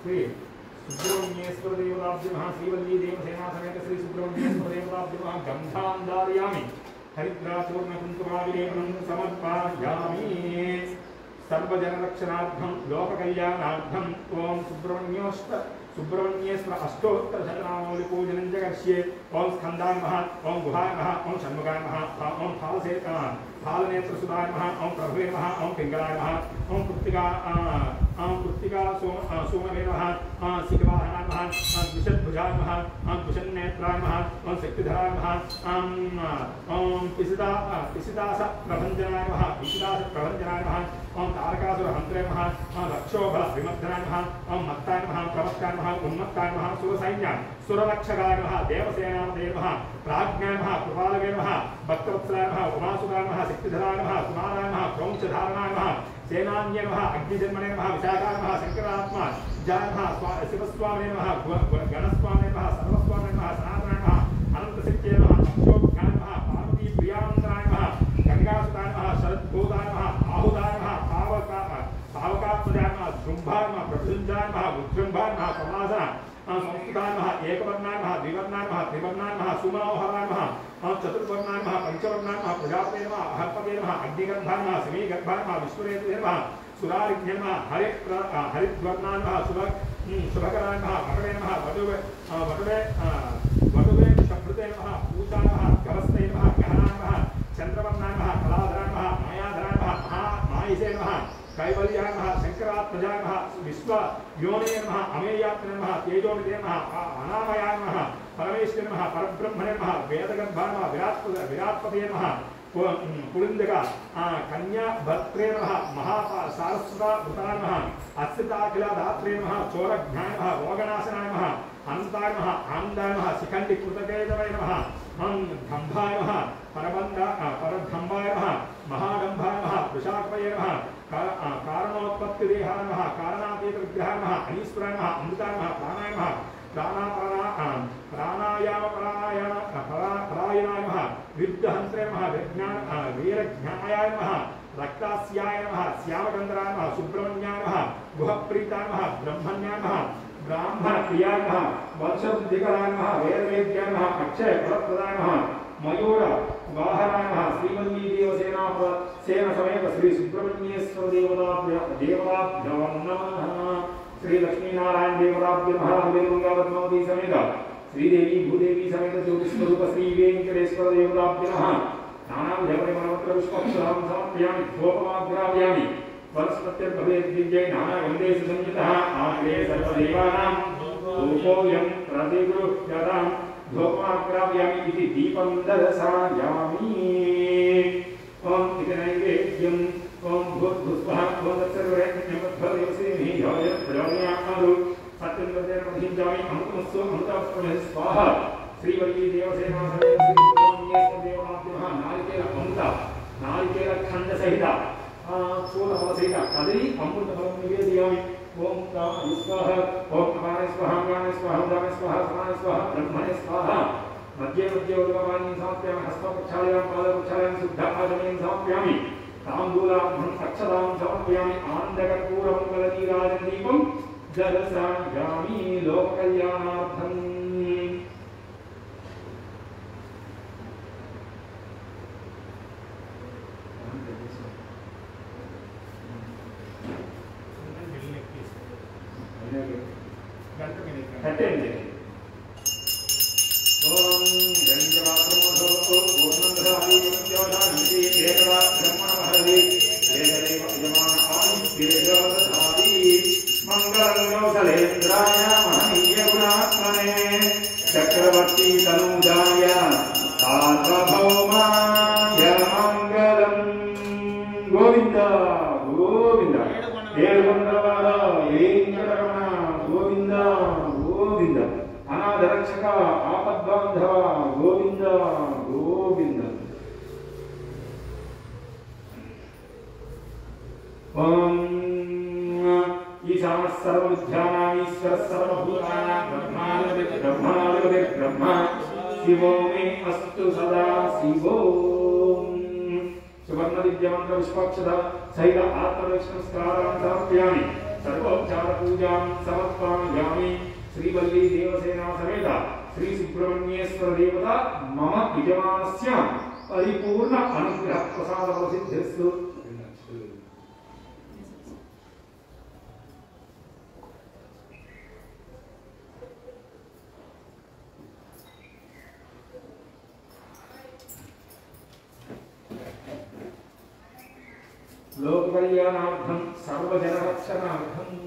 श्री सुब्रह्मण्येश्वर देवताभ्यो नमः। श्रीवल्ली देवसेना समेत श्री सुब्रह्मण्येश्वर देवताभ्यो नमः। गन्धान् धारयामि हरिद्राचूर्णकुङ्कुमाभिलेपनं समर्पयामि। सर्वजनरक्षणार्थं लोककल्याणार्थं ओं सुब्रह्मण्येश्वर अष्टोत्तर शतनामावली पूजनं च करिष्ये। ओं स्कन्दाय नमः, ओं गुहाय नमः, ओं षण्मुखाय नमः, ओं फालनेत्रसुधाय नमः, ओं प्रभवे नमः, ओं पिङ्गलाय नमः, ओं कृत्तिका सोमवे नमः, शिखवाहनाय नमः, द्विषद्भुजाय नमः, द्विषन्नेत्राय नमः, ओं शक्तिधराय नमः, ओं पिसिदास प्रभञ्जनाय नमः, ओं तारकासुरहन्त्रे नमः, रक्षोबल विमर्दनाय नमः, ओं मत्ताय नमः, प्रवक्ताय नमः, उन्मत्ताय नमः, सुरसैन्य सुररक्षकाय नमः, देवसेनापतये नमः, प्राज्ञाय नमः, कृपालवे नमः, भक्तवत्सलाय नमः, उमासुताय नमः, शक्तिधराय नमः, कुमाराय नमः, क्रौञ्चधारणाय नमः, सेनान्ये नमः, अग्निजन्मने नमः, विशाखाय नमः, शङ्करात्मा जाय नमः, शिवस्वामिने नमः, गणस्वामिने नमः, सर्वस्वामिने नमः, सनातनाय नमः, अनन्तशक्त्यै नमः, अक्षोभ्याय नमः, पार्वतीप्रियानन्दनाय नमः, गङ्गासुताय नमः, शरद्भूताय नमः, आहुताय नमः, पावकात्मजाय नमः, जृम्भाय नमः, प्रभुञ्जाय नमः, उज्जृम्भाय नमः, कमलासना संस्कृताय नमः, एकवर्णाय नमः, द्विवर्णाय नमः, त्रिवर्णाय नमः, सुमनोहराय नमः, चतुर्वर्णाय नमः, पंचवर्णाय नमः, प्रजापते नमः, अहर्पते नमः, अग्निगर्भाय नमः, समीगर्भाय नमः, विश्वरेतवे नमः, सुरारिज्ञे नमः, हरिद्वर्णाय नमः, शुभकराय नमः, वटवे नमः, वटवे शब्दते नमः, पूजाय नमः, गवस्ते नमः, गहनाय नमः, चन्द्रवर्णाय नमः, कलाधराय नमः, मायाधराय नमः, महामायिसे नमः, कैवल्याय नमः, शङ्करात्मजाय नमः, विश्वयोने नमः, अमेयात्मने नमः, तेजोनिधे नमः, अनामयाय नमः, परमेश्वरे नमः, परब्रह्मणे नमः, वेदगर्भाय नमः, विराट्पतये नमः, पुलिंदक कन्या भर्त्रे नमः, महासारस्वताय नमः, अस्थिताखिलदात्रे नमः, चोरज्ञाय नमः, रोगनाशनाय नमः, अनन्ताय नमः, आनन्दाय नमः, शिखण्डि कृतकेतवे नमः, धम्भाय नमः, परधम्भाय नमः, महाडम्भाय नमः, वृषाकपये नमः, कारणोत्पत्तिदेहाय नमः, कारणातीत विग्रहाय नमः, अनीश्वराय नमः, अमृताय नमः, प्राणाय नमः, प्राणायामपरायणाय नमः, विद्यहन्त्रे नमः, वीरज्ञायाय नमः, रक्तास्याय नमः, श्यामचन्द्राय नमः, सुब्रह्मण्याय नमः, गुहप्रीताय नमः, ब्रह्मण्याय नमः, ब्राह्मणप्रियाय नमः, वंशवृद्धिकराय नमः, वेदवेद्याय नमः, अक्षयफलप्रदाय नमः, मयूर वाहनाय नमः, श्रीवल्ली देवसेना समेत श्री सुब्रह्मण्येश्वर देवताभ्यो नमः। श्री लक्ष्मीनारायण देवताभ्यो नमः। हरिगंगावत्मवती समेत श्रीदेवी भूदेवी समेत ज्योतिष्वरूप श्री वेंकटेश्वर देवताभ्यो नमः। नानाविधपरिमलपत्र पुष्पक्षरां समर्पयामि, धूपमाग्रापयामि, वनस्पतिर्भवेद्दिव्यै नानागन्धेषु संयुतः आग्रे सर्वदेवानां धूपोऽयं प्रतिगृह्यतां, धूपमाग्रापयामि इति दीपं दर्शयामि। ओम इति नैवेद्यं ओम भूर्भुवः ओम तत्सर्वरेण्यमध्वदेवसेनि योजयामि सत्यं अमृतमस्तु अमृतमस्तु स्वाहा। श्रीवल्ली देवसेना समेत श्री सुब्रह्मण्येश्वर देवताभ्यो नमः। नारिकेल खंड सहित सूलफल सहित कदली अमृतफलं निवेदयामि। ओम कामाय स्वाहा, ओम अपानाय स्वाहा, ज्ञानाय स्वाहा, उदानाय स्वाहा, समानाय स्वाहा, ब्रह्मणे स्वाहा। मध्ये मध्ये उदकपानीं समर्पयामि, हस्तप्रक्षालयामि, पादप्रक्षालयामि, शुद्ध आचमनीं समर्पयामि, ताम्बूलाभं अक्षतां समर्पयामि, आनन्दकर्पूरमङ्गलनीराजदीपं दर्शयामि लोककल्याणार्थम्। ओम गंगवात्रमोधो पूर्णंधरादि प्रत्योषानीति एकदा ब्रह्मणमहरि एकदेव यमान आयुष्येदधादि मंगलं कौसलेन्द्राय महनीय गुणात्मने ఏడుకొండలవాడ వెంకటరమణ గోవింద గోవింద అనాథరక్షక ఆపద్బాంధవ గోవింద గోవింద ఓం ఈశాన సర్వవిద్యానామీశ్వర సర్వభూతానాం బ్రహ్మాధిపతి బ్రహ్మ శివో మే అస్తు సదా శివోం సువర్ణ విద్యమంత్ర విశ్వాక్షర సహిత ఆత్మరక్షణస్కారాన్ సమర్పయామి సర్వోపచార పూజాం సమర్పయామి శ్రీవల్లీ దేవసేనా సమేత శ్రీ సుబ్రహ్మణ్యేశ్వర దేవత మమ యజమానస్య పరిపూర్ణ అనుగ్రహ ప్రసాద ప్రసిద్ధిస్తు लोक कल्याणार्थं सर्वजन रक्षणार्थं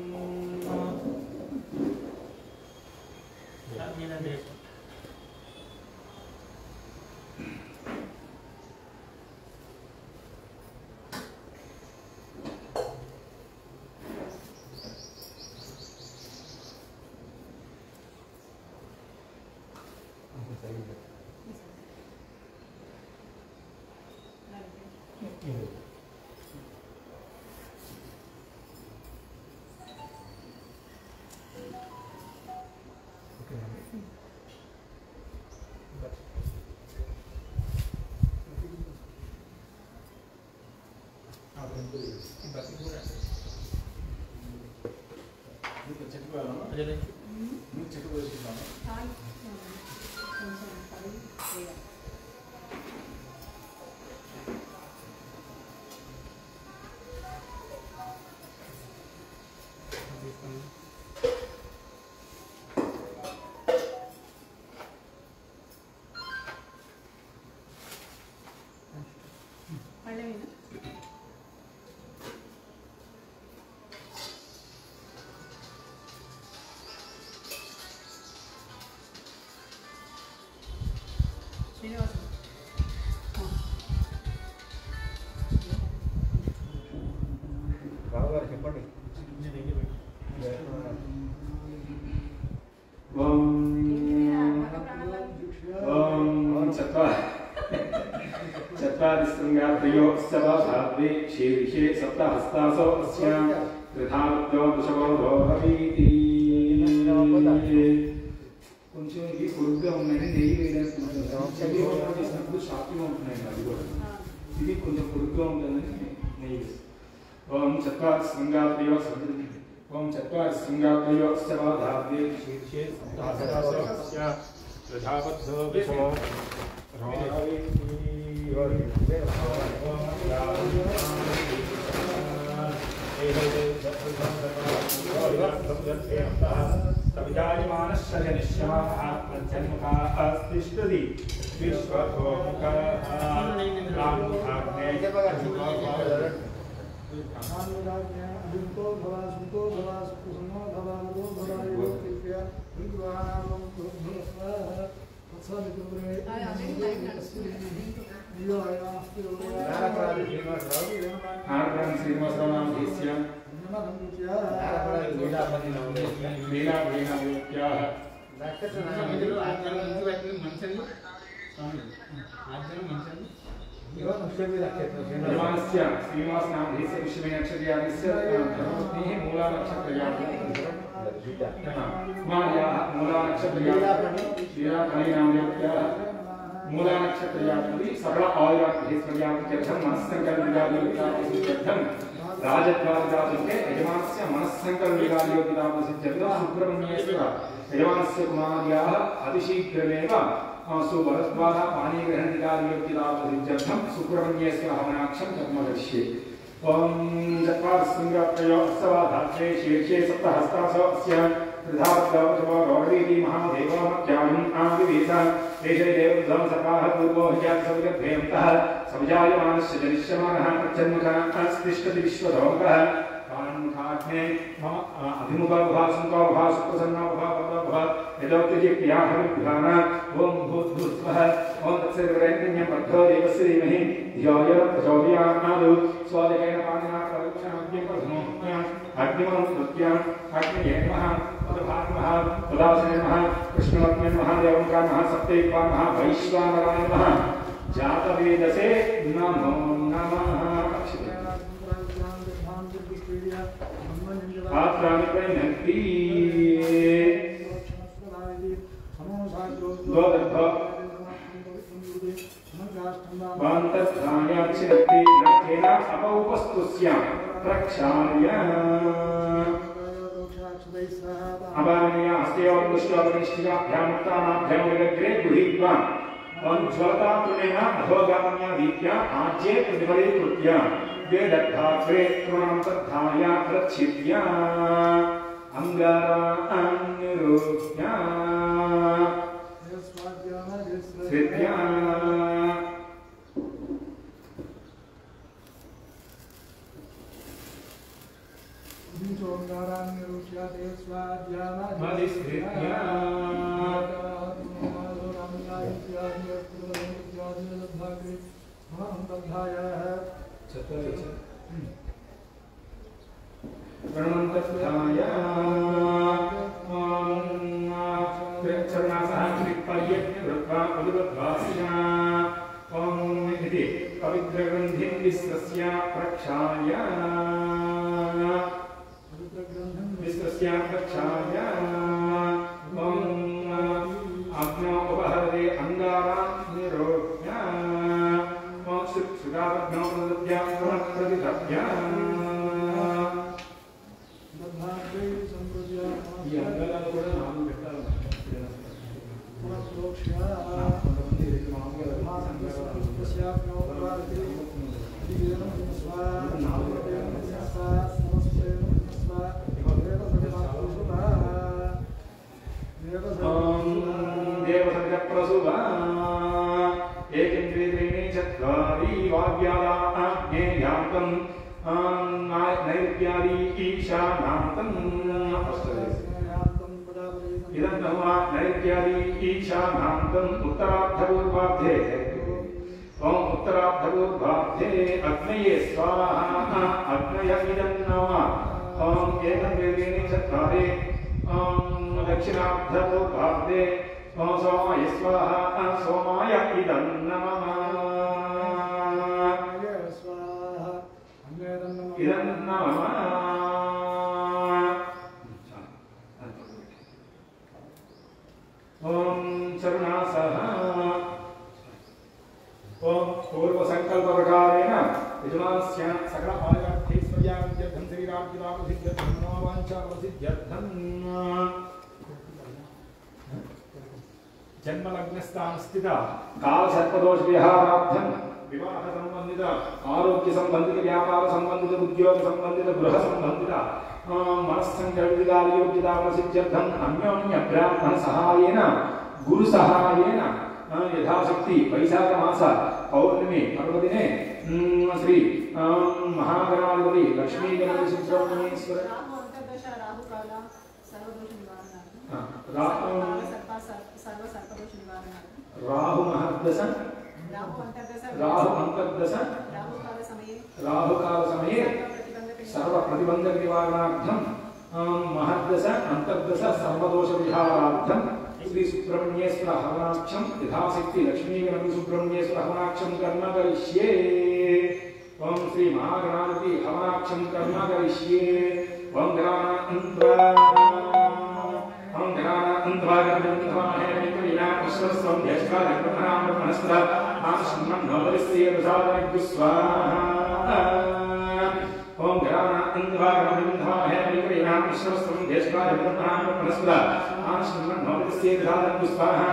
चतुर्दिस्संगात्रयोत्सवभावे शीर्षे सप्तहस्तासो अस्यां त्रिधावद्यो वृषभो भवीति కొంచెం ఇది పొడుగ్గా ఉందని నెయ్యి వేయడానికి షార్ప్గా ఉంటున్నాయి అది కూడా ఇది కొంచెం పొడుగ్గా ఉంటుందని నెయ్యి ఓం చత్వారి శృంగాత్రయో ఓం చత్వారి శృంగాత్రయో సవాధావ్యే శీర్షే సప్తహస్తాసో అస్యాం त्रिधावद्यो वृषभो मूला नक्षत्रयात्री सरल आयुराग्रहीश्वर्यार्थं मनस्संकल्पविदायोगिताप्रसिद्ध्यर्थं राजद्वारदासुके यजमानस्य मनस्संकल्पविदायोगिताप्रसिद्ध्यर्थं सुब्रह्मण्येश्वर यजमानस्य कुमार्याः अतिशीघ्रमेव सुवरद्वारा पाणिग्रहणविदायोगिताप्रसिद्ध्यर्थं सुब्रह्मण्येश्वर हवनाक्षं कर्म करिष्ये ओम चत्वारस्संगात्रयोत्सवाधात्रे शीर्षे सप्तहस्तासो अस्यां त्रिधावद्यो गौरीति महादेवमत्याहुम् आविवेश देशे देवद्वं सकाः पूर्वो ह्यात्सविदभ्यन्तः समजायमानस्य जनिष्यमानः प्रत्यन्मुखः अस्तिष्ठति विश्वधोमुखः कान्मुखाग्ने मम अभिमुखो भव सुमुखो सुप्रसन्नो भव यदोक्तिर्याहविद्वान ओम भूद्भुवः ओम तत्सर्वरेण्यं पद्धो देवस्य धीमहि धियो यो न प्रचोदयात् स्वादिकेन पाणिना परीक्षणमद्यं प्रथमो अग्निमनुस्मृत्य अग्नये नमः उदभाग नमः उदासने नमः कृष्णवर्त्मने नमः देवकाय नमः सप्तैक्वा नमः वैश्वानराय नमः जातवेदसे नमो नमः आत्राणि प्रयन्ति वान्तस्थायाच्छिनक्ति नरकेन अपौपस्तुस्यां प्रक्षाल्य अवानया हस्तयोर्दुष्टोपनिष्ठिकाभ्यामुत्तानाभ्यां विगग्रे गृहीत्वा ज्वलतातृणेन अधोगाम्या वीत्या आज्ये प्रतिफलीकृत्य वेदद्धाग्रे तृणान्तर्धाय प्रच्छिद्य अंगारान्निरूप्य श्रित्य पवित्रग्रन्थिं विश्वस्य प्रक्षाल्य प्रक्षाल्य अग्नौ उपहरते अंगारान् निरोध्य सुगावग्नौ प्रदद्य प्रतिदभ्य ఈ అంగారాలు కూడా నాలుగు పెట్టాలి देवसंप्रसुभा एकेन्द्रियेण चत्वारि वाग्यालाज्ञेयान्तं नैर्व्यादि ईशानान्तं इदं नमः नैर्व्यादि ईशानान्तं उत्तरार्धपूर्वार्धे ओम उत्तरार्धपूर्वार्धे अग्नये स्वाहा अग्नय इदं नमः ओम एकेन्द्रियेण चत्वारि दक्षिणार्धपूर्वार्धे सोमाय स्वाहा सोमाय इदं नमः इदं नमः ओम चरुणासः ओम पूर्व संकल्प प्रकारेण यजमानस्य सकल आयुर्धैर्यं शरीरार्जितामसिद्ध्यर्थं मनोवाञ्छामसिद्ध्यर्थं जन्म लग्नस्थान स्थित काल सर्पदोष विहारार्थं विवाह संबंधित आरोग्य संबंधित व्यापार संबंधित उद्योग संबंधित गृह संबंधित मनस्संकल्पित योग्यता प्रसिद्ध्यर्थं अन्योन्य ब्राह्मण सहायेन गुरु सहायेन यथाशक्ति वैशाख मास पौर्णिमे पर्वदिने श्री महागणाधिपति लक्ष्मी गणपति सुब्रह्मण्येश्वर राहु महर्दश राहु अंतर्दश राहु काल समये सर्व प्रतिबंधक निवारणार्थं महर्दश अंतर्दश सर्वदोष विहारार्थं श्री सुब्रह्मण्येश्वर हवनाक्षं यथाशक्ति लक्ष्मी गणपति सुब्रह्मण्येश्वर हवनाक्षं कर्म करिष्ये ओम श्री महागणाधिपति हवनाक्षं कर्म करिष्ये ओम गणानान्त्वा गणपतिं विना विश्वस्वं यशकार्यक्रमणां ब्रह्मणस्त्र आश्रमं नवदस्य स्वाहा ओम गणानान्त्वा गणपतिं विना विश्वस्वं यशकार्यक्रमणां ब्रह्मणस्त्र आश्रमं नवदस्य स्वाहा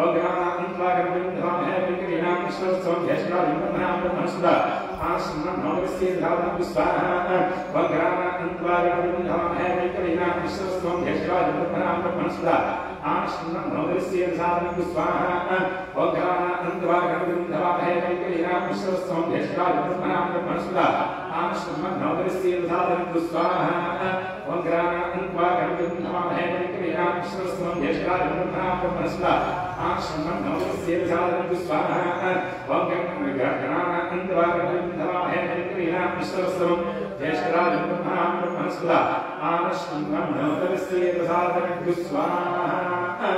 ओम गणानान्त्वा गणपतिं विना विश्वस्वं यशकार्यक्रमणां ब्रह्मणस्त्र आश्रमं नवदस्य स्वाहा ओम गणानान्त्वा गणपतिं विना विश्वस्वं यशकार्यक्रमणां ब्रह्मणस्त्र आश्रमं नवदस्य स्वाहा ओम गणानान्त्वा गणपतिं विना विश्वस्वं यशकार्यक्रमणां ब्रह्मणस्त्र आश्रमं नवदस्य स्वाहा ओम गणानान्त्वा गणपतिं विना विश्वस्वं यशकार्यक्रमणां ब्रह्मणस्त्र आश्रमं नवदस्य स्वाहा ओम गणानान्त्वा गणपतिं विना विश्वस्वं ज्येष्ठराजं ब्रह्मणां ब्रह्मणस्पदा आनश्वन्वन्नोतविस्ते प्रसादनभ्युः स्वाहा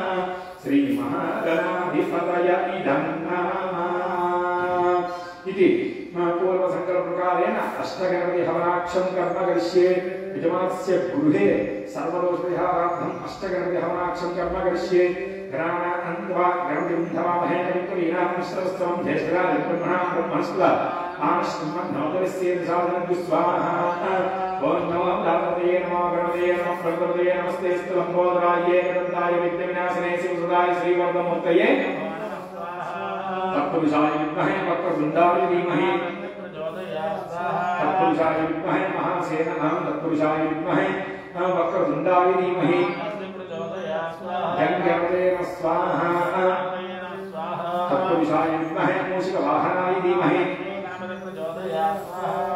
श्रीमहागणाधिपतय इदं नमः इति पूर्वसङ्कल्पप्रकारेण अष्टगणपति हवनाक्षं कर्म करिष्ये यजमानस्य गृहे सर्वदोषपरिहारार्थम् अष्टगणपति हवनाक्षं कर्म करिष्ये गणानान्त्वा गणपतिं धवामहे कविकवीनां मिश्रवस्त्रं ज्येष्ठराजं ब्रह्मणां ब्रह्मणस्पदा आनश्वन्वन्नोतविस्ते प्रसादनभ्युः स्वाहा ॐ नमो गणपतये नमो गणपतये नमो गणपतये नमस्तेऽस्तु लम्बोदराय एकदन्ताय विघ्नविनाशिने शिवसुताय श्रीवर्धमूर्तये तत्पुरुषाय विद्महे वक्रतुण्डाय धीमहि तत्पुरुषाय विद्महे महासेनां तत्पुरुषाय विद्महे वक्रतुण्डाय धीमहि गणपतये स्वाहा तत्पुरुषाय विद्महे मूषिकवाहनाय धीमहि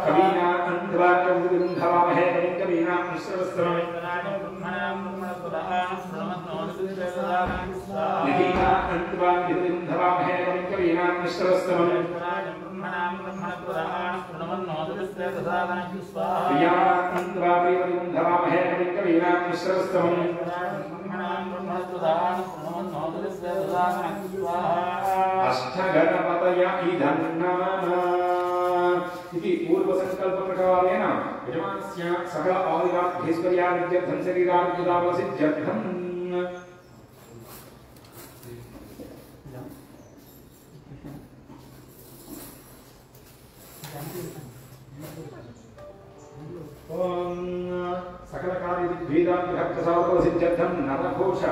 कवीनां अन्धवाक्यं धवामहे कवीनां मिश्रवस्त्रं निधीनां अन्धवाक्यं धवामहे कवीनां मिश्रवस्त्रं प्रियाणां अन्धवाक्यं धवामहे कवीनां मिश्रवस्त्रं अष्टगणपतय इदं नमः इति पूर्वसङ्कल्पप्रकारेण यजमानस्य सकल आदिराभ्यैश्वर्यादित्यर्थं शरीरादिदावसिद्ध्यर्थम् सकलकार्यविद्भेदाभ्यर्थसावसिद्ध्यर्थं नरघोष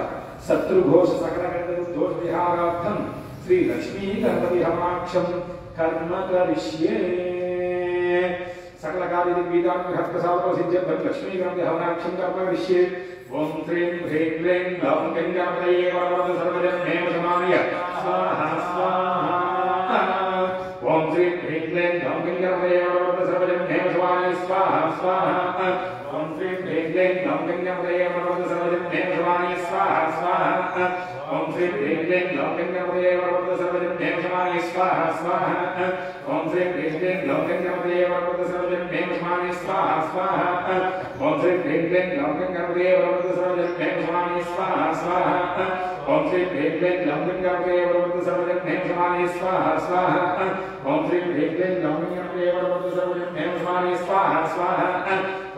शत्रुघोष सकलगणपतिदोषविहारार्थं श्री लक्ष्मी गणपति हवनाक्षं कर्म करिष्ये सकलकार्यविद्भेदाभ्यर्थसावसिद्ध्यर्थं लक्ष्मी गणपति हवनाक्षं कर्म करिष्ये ओम श्रीं ह्रीं क्लीं ग्लौं गणपतये वरवरद सर्वजन्मेव समानय स्वाहा स्वाहा ओम श्रीं ह्रीं क्लीं ग्लौं गणपतये वरवरद सर्वजन्मेव समानय स्वाहा स्वाहा ओम श्रीं ह्रीं क्लीं ग्लौं गणपतये वरवरद सर्वजन्मेव समानय स्वाहा स्वाहा ओम श्रीं ह्रीं क्लीं ग्लौं गणपतये वरवरद सर्वजन्मेव समानय स्वाहा स्वाहा ओम श्रीं ह्रीं क्लीं ग्लौं गणपतये वरवरद सर्वजन्मेव समानय स्वाहा स्वाहा ओम श्रीं ह्रीं क्लीं ग्लौं गणपतये वरवरद सर्वजन्मेव समानय स्वाहा स्वाहा ओम श्रीं ह्रीं क्लीं ग्लौं गणपतये वरवरद सर्वजन्मेव समानय स्वाहा स्वाहा ओम श्रीं ह्रीं क्लीं ग्लौं गणपतये वरवरद सर्वजन्मेव समानय स्वाहा स्वाहा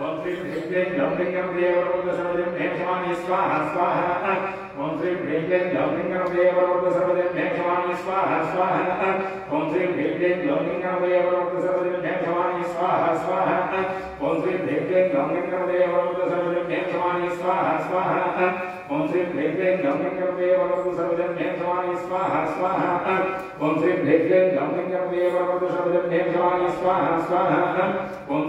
ओम श्रीं ह्रीं क्लीं ग्लौं गणपतये वरवरद सर्वजन्मेव समानय स्वाहा स्वाहा ओम श्रीं ह्रीं क्लीं ग्लौं गणपतये वरवरद सर्वजन्मेव समानय स्वाहा स्वाहा ओम श्रीं ह्रीं क्लीं ग्लौं गणपतये वरवरद सर्वजन्मेव समानय स्वाहा स्वाहा ओम श्रीं ह्रीं क्लीं ग्लौं गणपतये वरवरद सर्वजन्मेव समानय स्वाहा स्वाहा ओम श्रीं ह्रीं क्लीं ग्लौं गणपतये वरवरद सर्वजन्मेव समानय स्वाहा स्वाहा ओम श्रीं ह्रीं क्लीं ग्लौं गणपतये वरवरद सर्वजन्मेव समानय स्वाहा स्वाहा ओम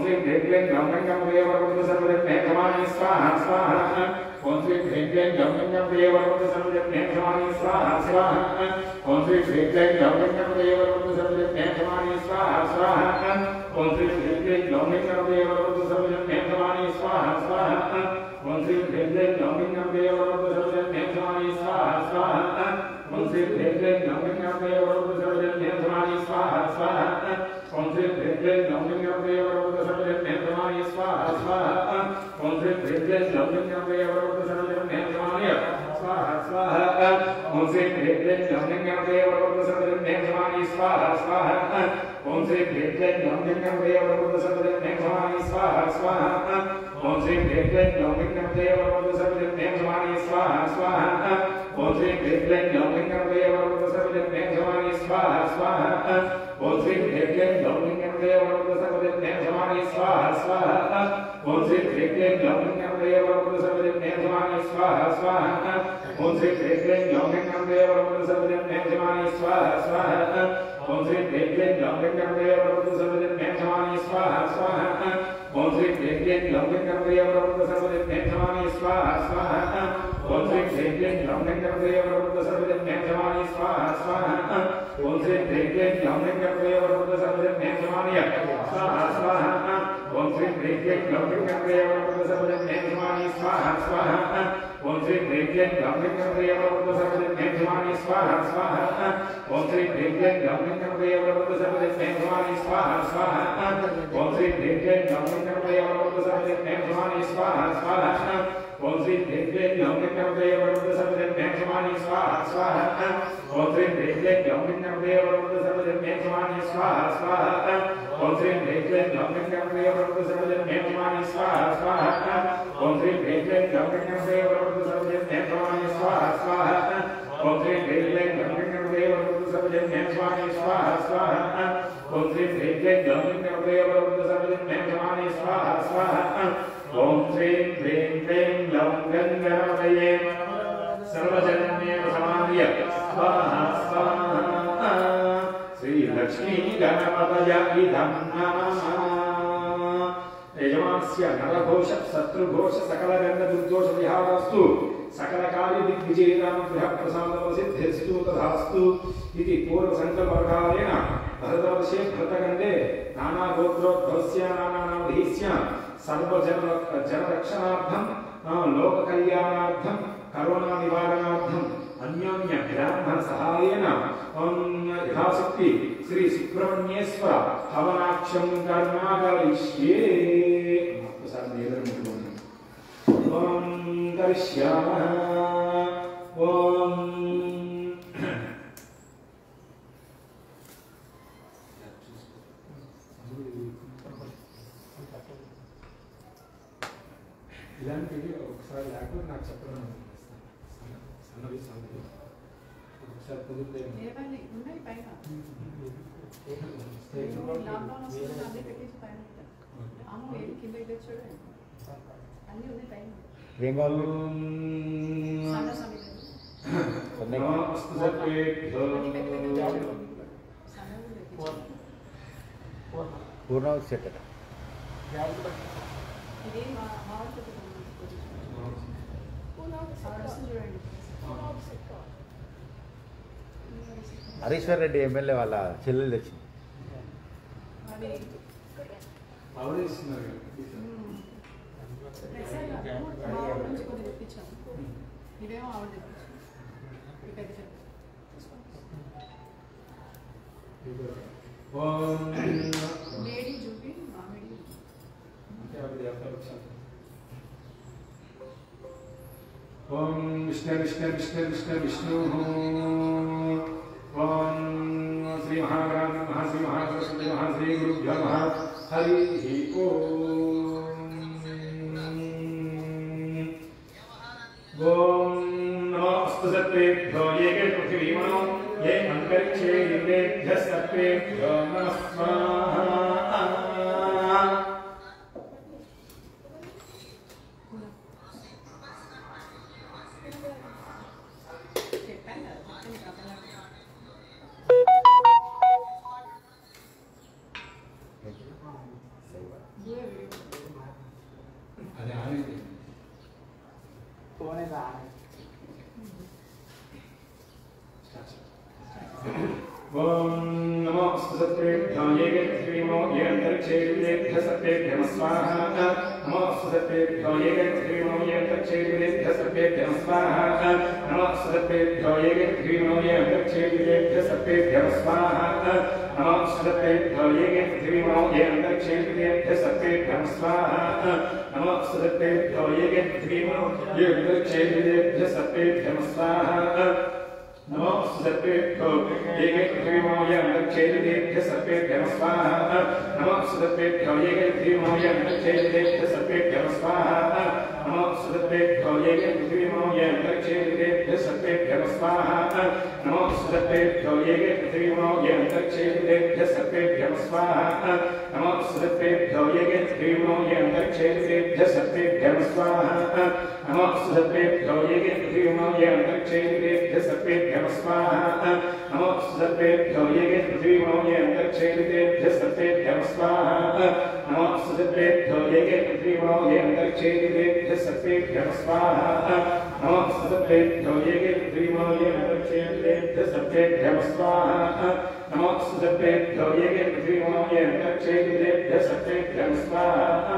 श्रीं ह्रीं क्लीं ग्लौं गणपतये वरवरद सर्वजन्मेव समानय स्वाहा स्वाहा ओम श्रीं ह्रीं क्लीं ग्लौं गणपतये वरवरद सर्वजन्मेव समानय स्वाहा स्वाहा ओम श्रीं ह्रीं क्लीं ग्लौं गणपतये वरवरद सर्वजन्मेव समानय स्वाहा स्वाहा ओम श्रीं ह्रीं क्लीं ग्लौं गणपतये वरवरद सर्वजन्मेव समानय स्वाहा स्वाहा ओम श्रीं ह्रीं क्लीं ग्लौं गणपतये वरवरद सर्वजन्मेव समानय स्वाहा स्वाहा ओम श्रीं ह्रीं क्लीं ग्लौं गणपतये वरवरद सर्वजन्मेव समानय स्वाहा स्वाहा ओम श्रीं ह्रीं क्लीं ग्लौं गणपतये वरवरद सर्वजन्मेव समानय स्वाहा स्वाहा ओम श्रीं ह्रीं क्लीं ग्लौं गणपतये वरवरद सर्वजन्मेव समानय स्वाहा स्वाहा ओम श्रीं ह्रीं क्लीं ग्लौं गणपतये वरवरद सर्वजन्मेव समानय स्वाहा स्वाहा ओम श्रीं ह्रीं क्लीं ग्लौं गणपतये वरवरद सर्वजन्मेव समानय स्वाहा स्वाहा ओम श्रीं ह्रीं क्लीं ग्लौं गणपतये वरवरद सर्वजन्मेव समानय स्वाहा स्वाहा ओम श्रीं ह्रीं क्लीं ग्लौं गणपतये वरवरद सर्वजन्मेव समानय स्वाहा स्वाहा ओम श्रीं ह्रीं क्लीं ग्लौं गणपतये वरवरद सर्वजन्मेव समानय स्वाहा स्वाहा ओम श्रीं ह्रीं क्लीं ग्लौं गणपतये वरवरद सर्वजन्मेव समानय स्वाहा स्वाहा ओम श्रीं ह्रीं क्लीं ग्लौं गणपतये वरवरद सर्वजन्मेव समानय स्वाहा स्वाहा ओम श्रीं ह्रीं क्लीं ग्लौं गणपतये वरवरद सर्वजन्मेव समानय स्वाहा स्वाहा ओम श्रीं ह्रीं क्लीं ग्लौं गणपतये वरवरद सर्वजन्मेव समानय स्वाहा स्वाहा ओम श्रीं ह्रीं क्लीं ग्लौं गणपतये वरवरद सर्वजन्मेव समानय स्वाहा स्वाहा ओम श्रीं ह्रीं क्लीं ग्लौं गणपतये वरवरद सर्वजन्मेव समानय स्वाहा स्वाहा ओम श्रीं ह्रीं क्लीं ग्लौं गणपतये वरवरद सर्वजन्मेव समानय स्वाहा स्वाहा ओम श्री ह्रीं गंभीर सर्वजन्मे शिवानी स्वाहा स्वाहा ओम श्री ह्रीं गंभीर सर्वजन्मे शिवानी स्वाहा स्वाहा ओम श्री ह्रीं गंभीर सर्वजन्मे शिवानी स्वाहा स्वाहा ओम श्री ह्रीं गंभीर सर्वजन्मे शिवानी स्वाहा स्वाहा ओम श्री ह्रीं गंभीर सर्वजन्मे शिवानी स्वाहा स्वाहा ओम श्री ह्रीं गंभीर सर्वजन्मे शिवानी स्वाहा स्वाहा ओम श्री ह्रीं गंभीर सर्वजन्मे शिवानी स्वाहा स्वाहा ओम श्री ह्रीं गंभीर सर्वजन्मे शिवानी स्वाहा स्वाहा ओम श्री ह्रीं गंभीर सर्वजन्मे शिवानी स्वाहा स्वाहा ओम श्री ह्रीं क्लीं लौं गंगणपतये सर्वजन्मे समार्य स्वाहा स्वाहा श्री लक्ष्मी गणपतय इदं नमः यजमानस्य नरघोष शत्रुघोष सकलगण्डदुर्दोष विहारस्तु सकलकार्य दिग्विजयनानुग्रह प्रसादवसिद्धिस्तु तथास्तु इति पूर्वसङ्कल्पप्रकारेण भरतवर्षे भरतखण्डे नानागोत्रोद्भवस्य नानानामधीस्य सर्वजनरक्षणार्थं लोककल्याणार्थं करोना निवारणार्थं अन्योन्य ब्राह्मण सहायेन यथाशक्ति श्री सुब्रह्मण्येश्वर हवनाक्षं कर्माकरिष्ये ओम करिष्यामः ओम ఇలాంటివి ఒకసారి లేకపోతే నాకు చెప్పడం సన్నవి సంగతి ఒకసారి కుదిరితే ఏమని ఉన్నాయి పైన లాక్డౌన్ వస్తుంది అన్నీ పెట్టేసి పైన అమ్మ ఏది కింద ఇది చూడండి అన్నీ ఉన్నాయి పైన ఏం కావాలి సన్న సమితి పూర్ణ సెట్ ఇది మా మావతో చూడండి హరీశ్వర్ రెడ్డి ఎమ్మెల్యే వాళ్ళ చెల్లెలు తెచ్చింది అది ఆవిడ ఇస్తున్నారు మా ఊరు నుంచి కొన్ని తెప్పించాము ఇదేమో ఆవిడ తెప్పించాము ఈ పెద్ద లేడీ చూపి మామిడి ओम विष्णु विष्णु विष्णु विष्णु विष्णु ओम श्री महागणाधिपति महाश्री महासरस्वती महाश्री गुरुभ्यो नमः हरि ओम नमोस्तु सत्तेभ्यो ये के पृथ्वीमनो ये अंतरिक्षे युगेभ्यः सत्तेभ्यो नमः स्वाहा ओम नमोस्तु सत्तेभ्यो ये के पृथ्वीमनो ये अंतरिक्षे युगेभ्यः सत्तेभ्यो स्वाहा नमोस्तु सत्तेभ्यो ये के पृथ्वीमनो ये अंतरिक्षे युगेभ्यः सत्तेभ्यो स्वाहा नमोस्तु सत्तेभ्यो ये के पृथ्वीमनो ये अंतरिक्षे युगेभ्यः सत्तेभ्यो स्वाहा नमोस्तु सत्तेभ्यो ये के पृथ्वीमनो ये अंतरिक्षे युगेभ्यः सत्तेभ्यो स्वाहा नमोस्तु सत्तेभ्यो ये के पृथ्वीमनो ये अंतरिक्षे युगेभ्यः सत्तेभ्यो स्वाहा नमोस्तु सत्तेभ्यो ये के पृथ्वीमनो ये अंतरिक्षे युगेभ्यः सत्तेभ्यो स्वाहा नमोस्तु सत्तेभ्यो ये के पृथ्वीमनो ये अंतरिक्षे युगेभ्यः सत्तेभ्यो स्वाहा नमोस्तु सत्तेभ्यो ये के पृथ्वीमनो ये अंतरिक्षे युगेभ्यः सत्तेभ्यो स्वाहा नमोस्तु सत्तेभ्यो ये के पृथ्वीमनो ये अंतरिक्षे युगेभ्यः सत्तेभ्यो स्वाहा नमोस्तु सत्तेभ्यो ये के पृथ्वीमनो ये अंतरिक्षे युगेभ्यः सत्तेभ्यो स्वाहा नमोस्तु सत्तेभ्यो ये के पृथ्वीमनो ये अंतरिक्षे युगेभ्यः सत्तेभ्यो स्वाहा नमोस्तु सत्तेभ्यो ये के पृथ्वीमनो ये अंतरिक्षे युगेभ्यः सत्तेभ्यो स्वाहा नमोस्तु सत्तेभ्यो ये के पृथ्वीमनो ये अंतरिक्षे युगेभ्यः सत्तेभ्यो स्वाहा नमोस्तु सत्तेभ्यो ये के पृथ्वीमनो ये अंतरिक्षे युगेभ्यः सत्तेभ्यो स्वाहा नमोस्तु सत्तेभ्यो ये के पृथ्वीमनो ये अंतरिक्षे युगेभ्यः सत्तेभ्यो स्वाहा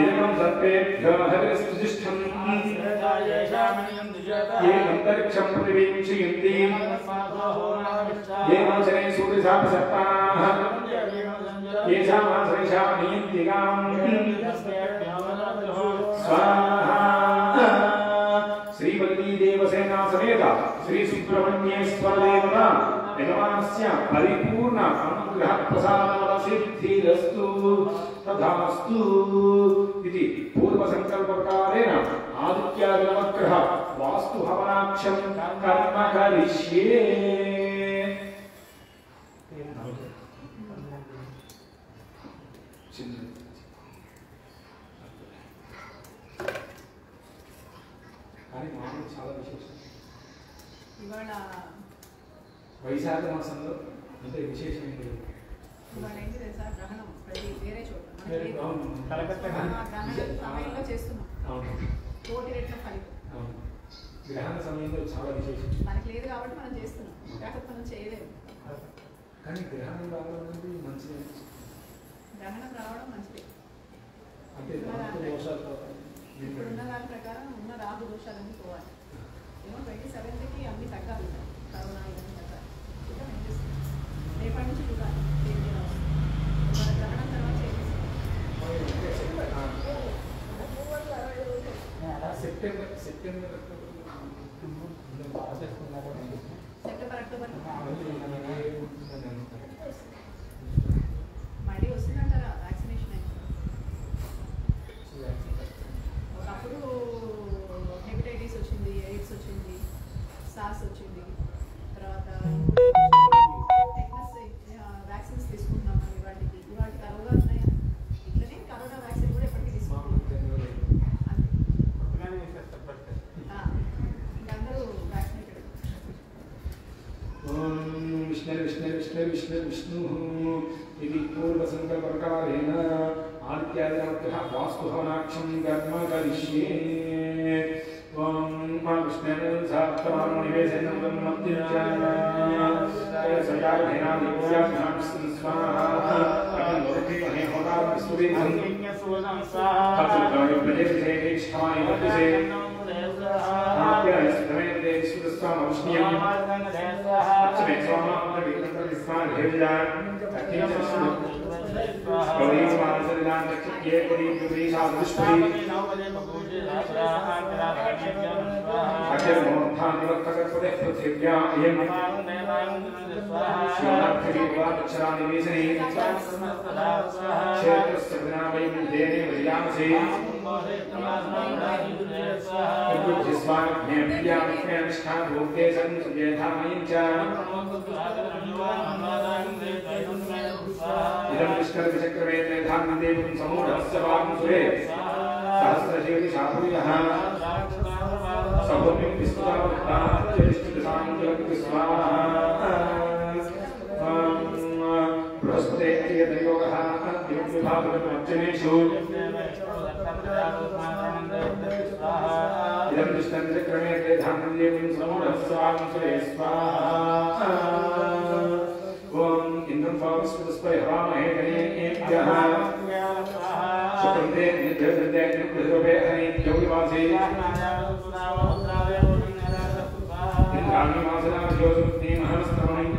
इदं सर्पेभ्यो हरिस्तुतिष्ठम् ये अन्तरिक्षं प्रतिवीक्षयन्ति ये वाचने सूर्यसापसर्पाः येषामाश्रयेषां नियन्तिकाम् स्वाहा श्रीवल्ली देवसेना समेत श्री सुब्रह्मण्येश्वर देवता यजमानस्य परिपूर्ण अनुग्रह प्रसाद सिद्धिरस्तु तथास्तु इति पूर्व संकल्प प्रकारेण आदित्यादि नवग्रह वास्तु हवनाक्षं कर्म करिष्ये కానీ మామూలు చాలా విశేషం ఇవాళ వైశాఖ మాసంలో అంటే విశేషమైనది ఇవాళ ఏంటి తెలుసా గ్రహణం ప్రతి వేరే చోట వేరే అవును. కలకత్తా మనం ఆ గ్రహణం సమయంలో చేస్తున్నాం అవును. కోటి రెట్ల ఫలితం అవును. గ్రహణ సమయంలో చాలా విశేషం మనకి లేదు కాబట్టి మనం చేస్తున్నాం లేకపోతే మనం చేయలేము కానీ గ్రహణం రావడం అనేది మంచిది గ్రహణం రావడం మంచిది అంటే దాంతో దోషాలు ఇప్పుడున్న దాని ప్రకారం ఉన్న రాహు దోషాలన్నీ పోవాలి ఏమో 27కి అన్ని తగ్గాలి కరోనా ఇవన్నీ తగ్గాలి ఇంకా ఏం చేస్తున్నాం రేపటి నుంచి చూడాలి మన గ్రహణం తర్వాత చేసేస్తాం సెప్టెంబర్ సెప్టెంబర్ అక్టోబర్ మళ్ళీ వస్తుందంటారా వ్యాక్సినేషన్ అయితే ఒకప్పుడు హెపటైటిస్ వచ్చింది ఎయిడ్స్ వచ్చింది సార్స్ వచ్చింది తర్వాత టెక్నస్ వ్యాక్సిన్స్ తీసుకుంటున్నాం ఇవాటికి అవగాహన ఉన్నాయా ఇట్లనే కరోనా వ్యాక్సిన్ కూడా ఎప్పటికీ తీసుకుంటున్నాం అందరూ వ్యాక్సినేటెడ్ ఓం విష్ణు విష్ణు విష్ణు విష్ణు విష్ణు ఇది పూర్వ సంకల్ప ప్రకారేణ ఆదిత్యాదినవగ్రహ వాస్తు హవనాక్షం కర్మ కరిష్యే ఓం మా విష్ణు సాత్వరం నివేశనం మత్తిజ్ఞాన సయాధేనా దివ్యాభ్యాం స్వాహా అగ్నిలోకే హోతాం విశ్వవేదం తత్కాయ ప్రజేతే ఇష్టాయ వదిసే ఆప్యాయస్తమేతే సుదస్వామౌష్ణ్యం అచ్చమే స్వామాంతరిస్వాన్ హేజా అత్యంత इदं विष्णुर्विचक्रमेते धान्देवं समूढस्य वांसुरे सहस्रशीर्षि शाभूयः सभूमिं विस्तुतावत्ताच्चरिष्ठितसाङ्गलक्ति स्वाहा बृहस्पते प्रियतयोगः दिव्यभागवतमर्चनेषु इदं विष्णुर्विचक्रमेते धान्देवं समूढस्य वांसुरे स्वाहा ओम इंद्रं फावस्पतस्पय हवामहे गणेभ्यः शुक्रन्ते नित्यवृते नित्यरूपे हरिद्योगिवासे इंद्राणि मासनाभ्योऽसुप्ति महनस्तमम्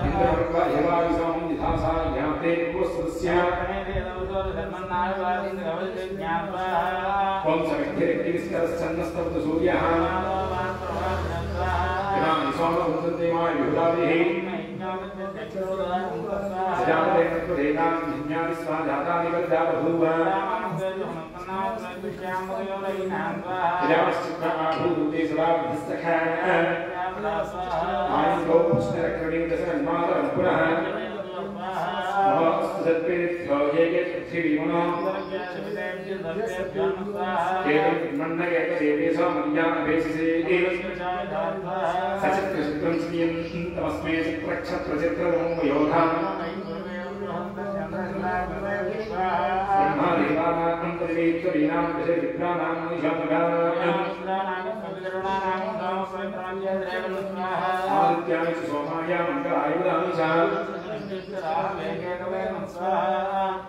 इंद्रवर्वा यवायुसां यथासा याते पुरस्सदस्य ओम समिद्धिरिक्तिविस्तरश्चन्नस्तवतु सूर्यः स्वामवन्दन्तेमाय विहुदाभिः सजामतेन प्रदेतां धिन्यानि स्वाजातानि वद्दा बभूव विलासचित्ताभूते सदाभिस्तखा आयुर्भौ पुष्णरक्रणीं दशरन्मातरं पुनः नमोऽस्तु सत्पेभ्यो ये ये पृथिवीमनो एतन्मन्नगेकदेवेशो मर्यामभेषसे सचित्रचित्रं श्रियं तमस्मै चित्रक्षत्रचित्रतमो योधाम् ब्रह्मादेवानां परिवेत्तरीणां विषयविद्राणां आदित्याय सोमाय मङ्गलाय वदामि च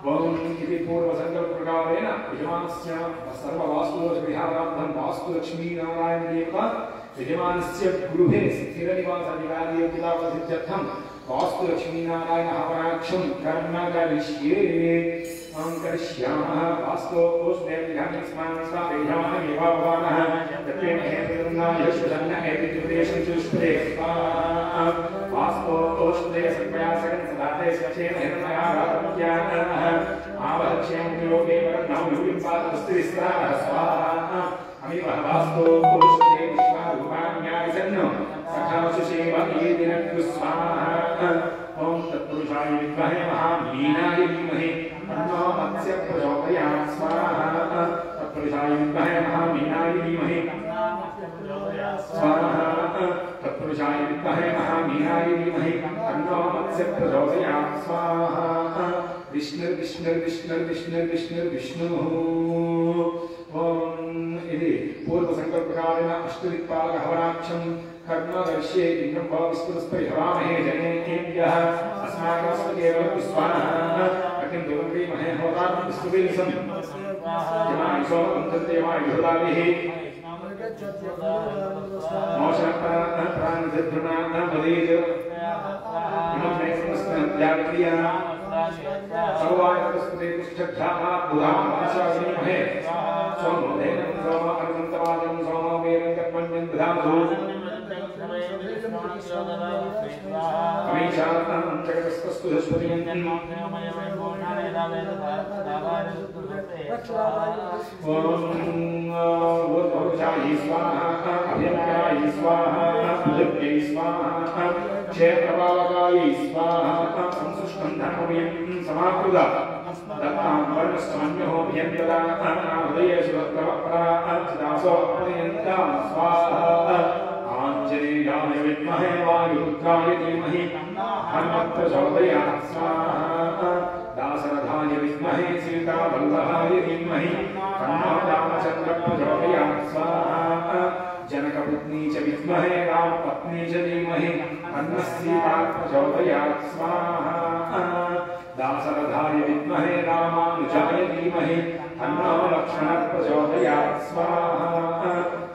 ओम इति यजमानस्य सर्ववास्तुदोषविहारार्थं वास्तुलक्ष्मीनारायणदेवता यजमानस्य गृहे स्थिरनिवासाधिकारीयोग्यतावसिद्ध्यर्थं वास्तुलक्ष्मीनारायण हवनाक्षं कर्म करिष्ये करिष्यामः वास्तुकोष्ठेभ्यां स्वामेवानः तत्रेण हेतुर्नायश्वसन्नहेतुदेशं चुष्पदे वास्तुकोष्ठे सत्प्रयासकं सदाते स्वचेन हिरण्मया रातमुद्यानः आवहक्षेमयोगे वरन्नौ यूयं पादस्तुविस्तारः स्वाहा अमीवः वास्तुकोष्ठे विश्वारूपाण्यायसन्नो सखाशुषेवयेदिनक्तु स्वाहा ॐ तत्पुरुषाय विद्महे महामीनाय धीमहि तन्नो मत्स्य प्रचोदयात् स्वाहा तत्पुरुषाय विद्महे महामीनाय धीमहि स्वाहा तत्पुरुषाय विद्महे महामीनाय धीमहि तन्नो मत्स्य प्रचोदयात् स्वाहा विष्णुर्विष्णुर्विष्णुर्विष्णुर्विष्णुर्विष्णुः ॐ इति पूर्वसङ्कल्पकालेन अष्टदिक्पालकहवनाक्षं कर्म दर्श्ये इन्द्रं भाविस्पुरस्परिहवामहे जनेभ्यः अस्माकं केवलं विश्वानः अग्निं देवप्रीमहे होतारं विष्णुवीरसं यमाय सोमकं युधाभिः मोशप्राणधृणामदेज इममे समस्तनद्याक्रिया सर्वायतस्पदे तिष्ठद्धाः बुधां वासाविमहे सोमोदेनं सोम अर्मन्तवादं सोमोवेरं कर्मण्यं दधातु अमीशातं जगतस्तस्तु दशपतिं ऊर्ध्वपुरुषाय स्वाहा अभ्यङ्कराय स्वाहा अभ्युत्यै स्वाहा क्षेत्रपालकाय स्वाहा संसुष्टं धर्ममयं समाकृता दत्तां वर्णस्तमन्योऽभ्यन्तरा हृदयेषु दासोऽपर्यन्तां स्वाहा आञ्जनेयाय विद्महे वायुपुत्राय धीमहि हनुमत्प्रचोदयात् स्वाहा दाशरथाय विद्महे सीतावल्लभाय धीमहि तन्नो रामचन्द्रः प्रचोदयात् स्वाहा जनकपत्नी च विद्महे रामपत्नी च धीमहि तन्नः सीता प्रचोदयात् स्वाहा दाशरथाय विद्महे रामानुजाय धीमहि तन्नो लक्ष्मणः प्रचोदयात् स्वाहा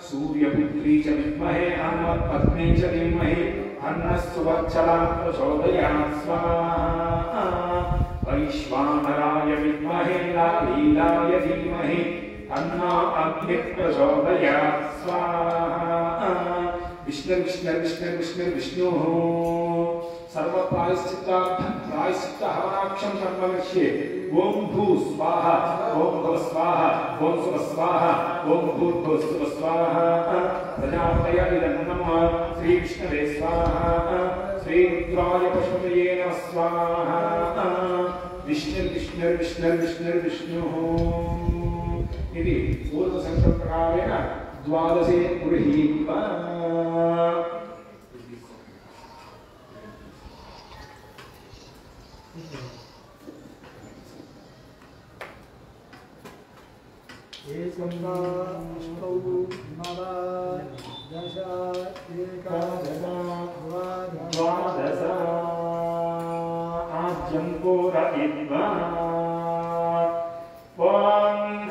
सूर्यपुत्री च विद्महे हनुमत्पत्नी च धीमहि तन्नः सुवत्सला प्रचोदयात् स्वाहा वैश्वानराय विद्महे लीलाय धीमहि तन्नो अग्निः प्रचोदयात् स्वाहा विष्णुः सर्वप्रायश्चित्तहवनाक्षं कर्मविषये ॐ भू स्वाहा ॐ भव स्वाहा ॐ सुव स्वाहा ॐ भूर्भुवः स्वाहा प्रजापतय इदन्नमः श्रीविष्णवे स्वाहा श्रीरुद्राय पशुपतये नमः स्वाहा विष्णुः इति पूर्वसङ्कल्पकालेन द्वादशे गृहीत्वा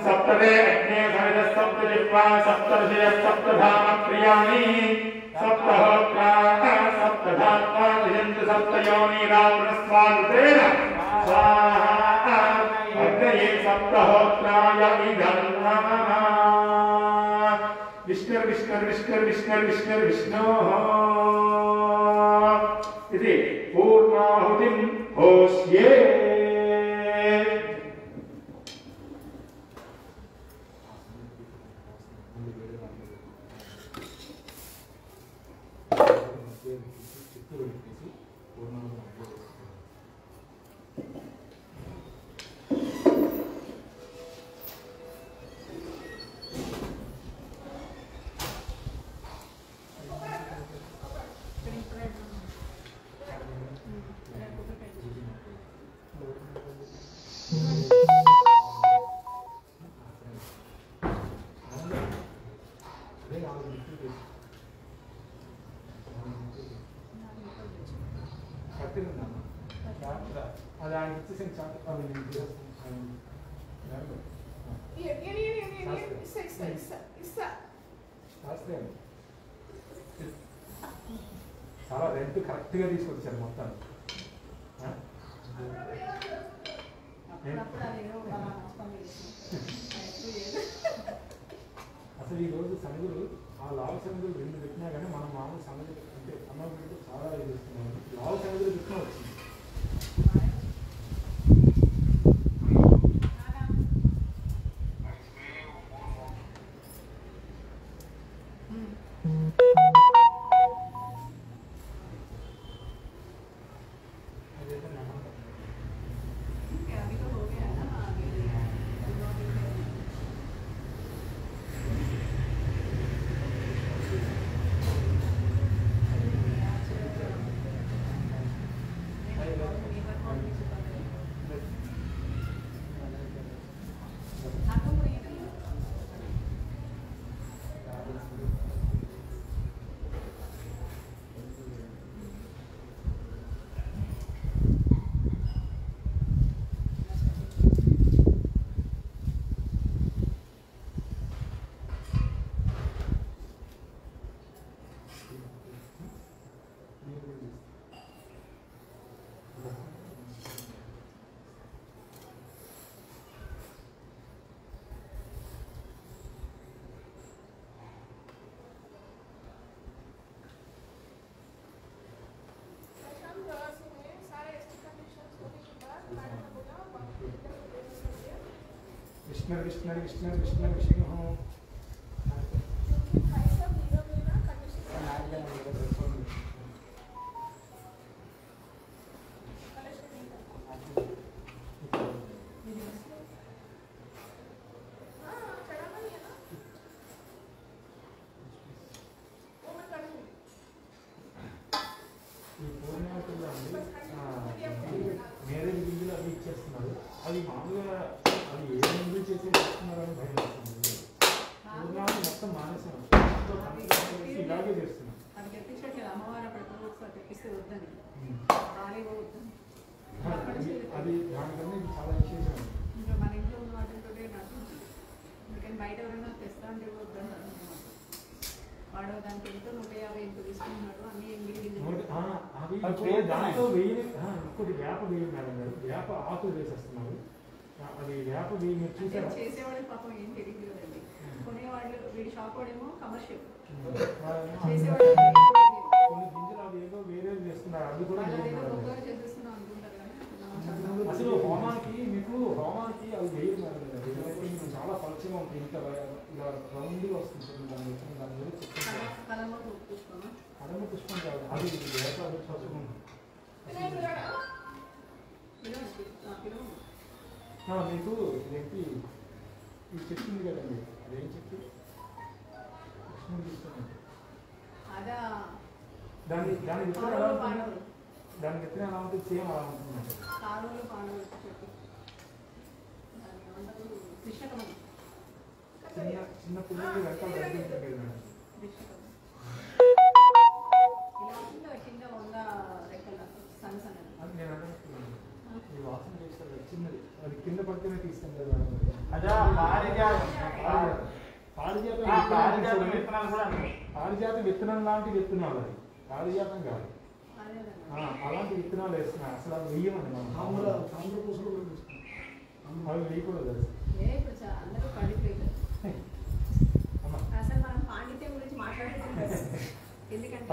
सप्तदे अग्ने सविदः सप्तजिह्वा सप्तर्षयः सप्तधाम प्रियाणि सप्तहोत्राः सप्तधात्मा विजन्तु सप्तयोनिरावृणस्वारुतेन स्वाहा अग्नये सप्तहोत्राय इदं नमः विष्णुः इति पूर्णाहुतिं होष्ये Iya, శాస్త్రీయం చాలా రెంట్ కరెక్ట్గా తీసుకొచ్చారు మొత్తం. అసలు ఈరోజు శనగలు ఆ లావు శనగలు 2 పెట్టినా కానీ మనం మామూలు శనగలు అంటే అన్నం పెడితే చాలా ఇది ఇస్తున్నాం. లావు శనగలు పెట్టినా వచ్చింది. कृष्ण कृष्ण कृष्ण कृष्ण विष्णु మేరేజ్ గింజలు అవి ఇచ్చేస్తున్నారు. అవి మామూలుగా అవి ఏ గింజలు చేసి ఇస్తున్నారని భయం వేస్తుంది. మొత్తం మానేసాం ఇలాగే చేస్తున్నాం. అది తెప్పించాడు కదా అమ్మవారు అప్పుడు ఒకసారి తెప్పిస్తే వద్దని అది దానికన్నా ఇది చాలా విశేషం. ఇంకా మన ఇంట్లో ఉన్న వాటితో నటించి అందుకని బయట ఎవరైనా తెస్తా అంటే వద్దని వాడు దానికి ఎంతో 150 ఎంతో తీసుకున్నాడు. అన్ని దాంతో వెయ్యి ఇంకోటి వేప వెయ్యి మేడం గారు వేప ఆకులు వేసేస్తున్నారు. అది వేప వెయ్యి మీరు చూసారా? చేసేవాడికి పాపం ఏం తెలియదు కదండి. కొనేవాళ్ళు వీడి షాప్ వాడేమో కమర్షియల్ కొన్ని గింజలు అవి ఏదో వేరే చేస్తున్నారు. అది కూడా చేసేస్తున్నాం అనుకుంటారు కానీ అసలు హోమానికి మీకు హోమానికి అవి వేయరు మేడం గారు. చాలా పలుచగా ఉంటుంది. ఇంత ఇలా రౌండ్గా వస్తుంది. దాని కలమ పుష్పం కడమ పుష్పం కాదు అది వేప పుష్పం. మీకు ఇదేంటి ఈ చెట్టు ఉంది కదండి అదేం చెట్టు కృష్ణుడు తీసుకున్నాను దాని దాని విత్తనం ఎలా ఉంటుంది? దాని విత్తనం ఎలా ఉంటుంది? సేమ్ అలా ఉంటుంది. చిన్న చిన్న పువ్వులు రకాలు తగ్గింటుంది మేడం. అది నేను అనుకుంటున్నాను. ఈ వాసన చేస్తారు చిన్నది అది కింద పడితేనే తీస్తాం కదా. పారిజాత విత్తనం లాంటి విత్తనాలు అది పారిజాతం కాదు. అలాంటి విత్తనాలు వేస్తున్నాయి. అసలు అది వెయ్యమండి మనం అవి వేయకూడదు. అసలు మనం పాండిత్యం గురించి మాట్లాడుతున్నాం. ఎందుకంటే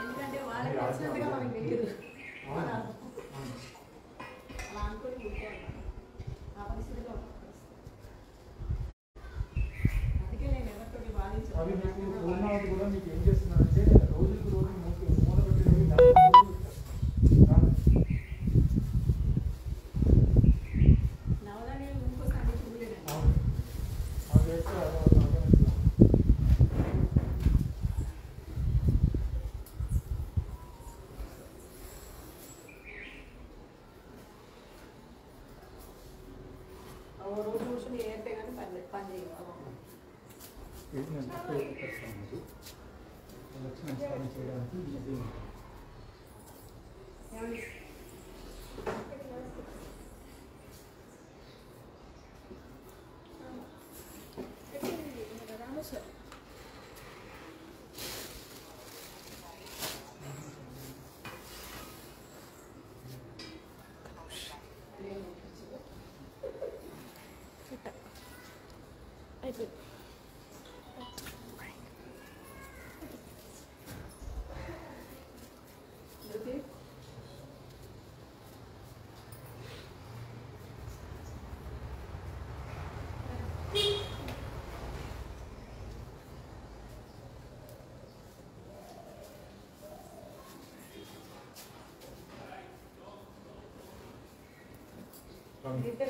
ఎందుకంటే వాళ్ళకి తెలిసినంతగా మనకు తెలియదు. అలా అనుకుని కూర్చోవాలి ఆ పరిస్థితిలో. అందుకే నేను ఎవరితోటి బాధించాను. అవి మీకు పూర్ణావతి కూడా మీకు ఏం చేస్తున్నారంటే రోజుకి రోజు మూల పెట్టినవి నవధాన్యాలు ముందుకొస్తాను చూడలేదండి. అవి వేస్తే రోజు కూర్చొని ఏతే కానీ పని చేయాలి. అంటే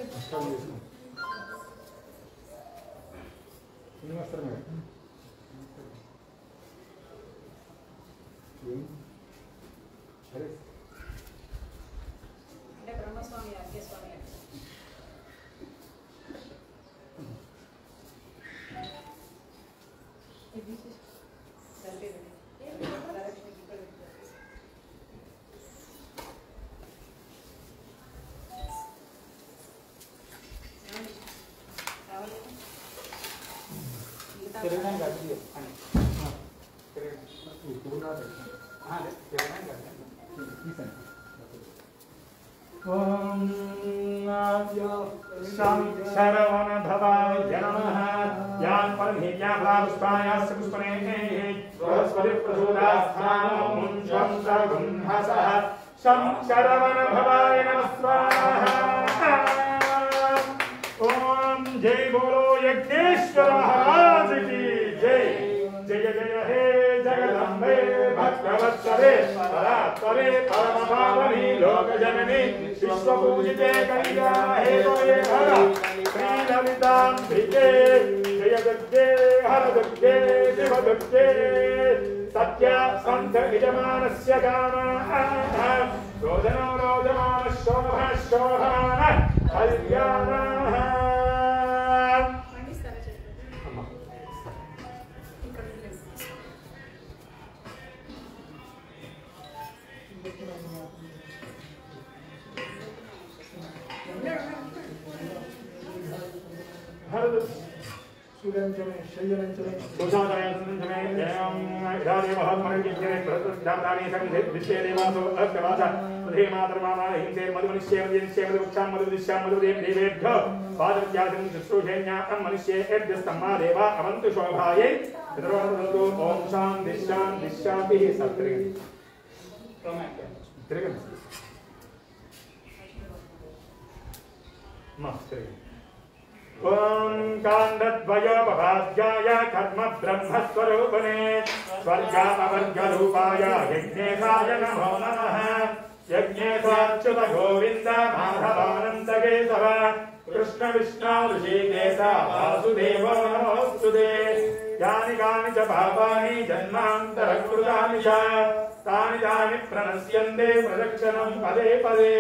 బ్రహ్మస్వామి అర్ఘ్యస్వామి తిరగడానికి అది అని ఓం శరవణ భవాయ నమః యాన్ పరమేజ్ఞా పుష్పాయాస్ పుష్పనే బృహస్పతి ప్రచోదాస్థానో ముంచం సగుంహసః శం శరవణ భవాయ నమః స్వాహా ఓం జై బోలో యజ్ఞేశ్వర మహారాజ్ की जय जय जय हे जगदम्बे भक्तवत्सले परात्परे परमभावनी लोकजननी विश्वपूजिते कल्याणे हे हर श्रीललिताम्बिके जय दुर्गे हर दुर्गे शिव दुर्गे सत्य सन्त यजमानस्य कामः रोदनो रोदमानः शोभः शोभमानः कल्याणः ओम कांडद्वयोपभाज्याय कर्म ब्रह्मस्वरूपिणे स्वर्गामवर्गरूपाय यज्ञेशाय नमो नमः यज्ञेशाच्युत गोविन्द माधवानन्द केशव कृष्ण विष्णु ऋषिकेश वासुदेवो नमोऽस्तुते यानि कानि च पापानि जन्मान्तरकृतानि च तानि तानि प्रणश्यन्ते प्रदक्षिणं पदे पदे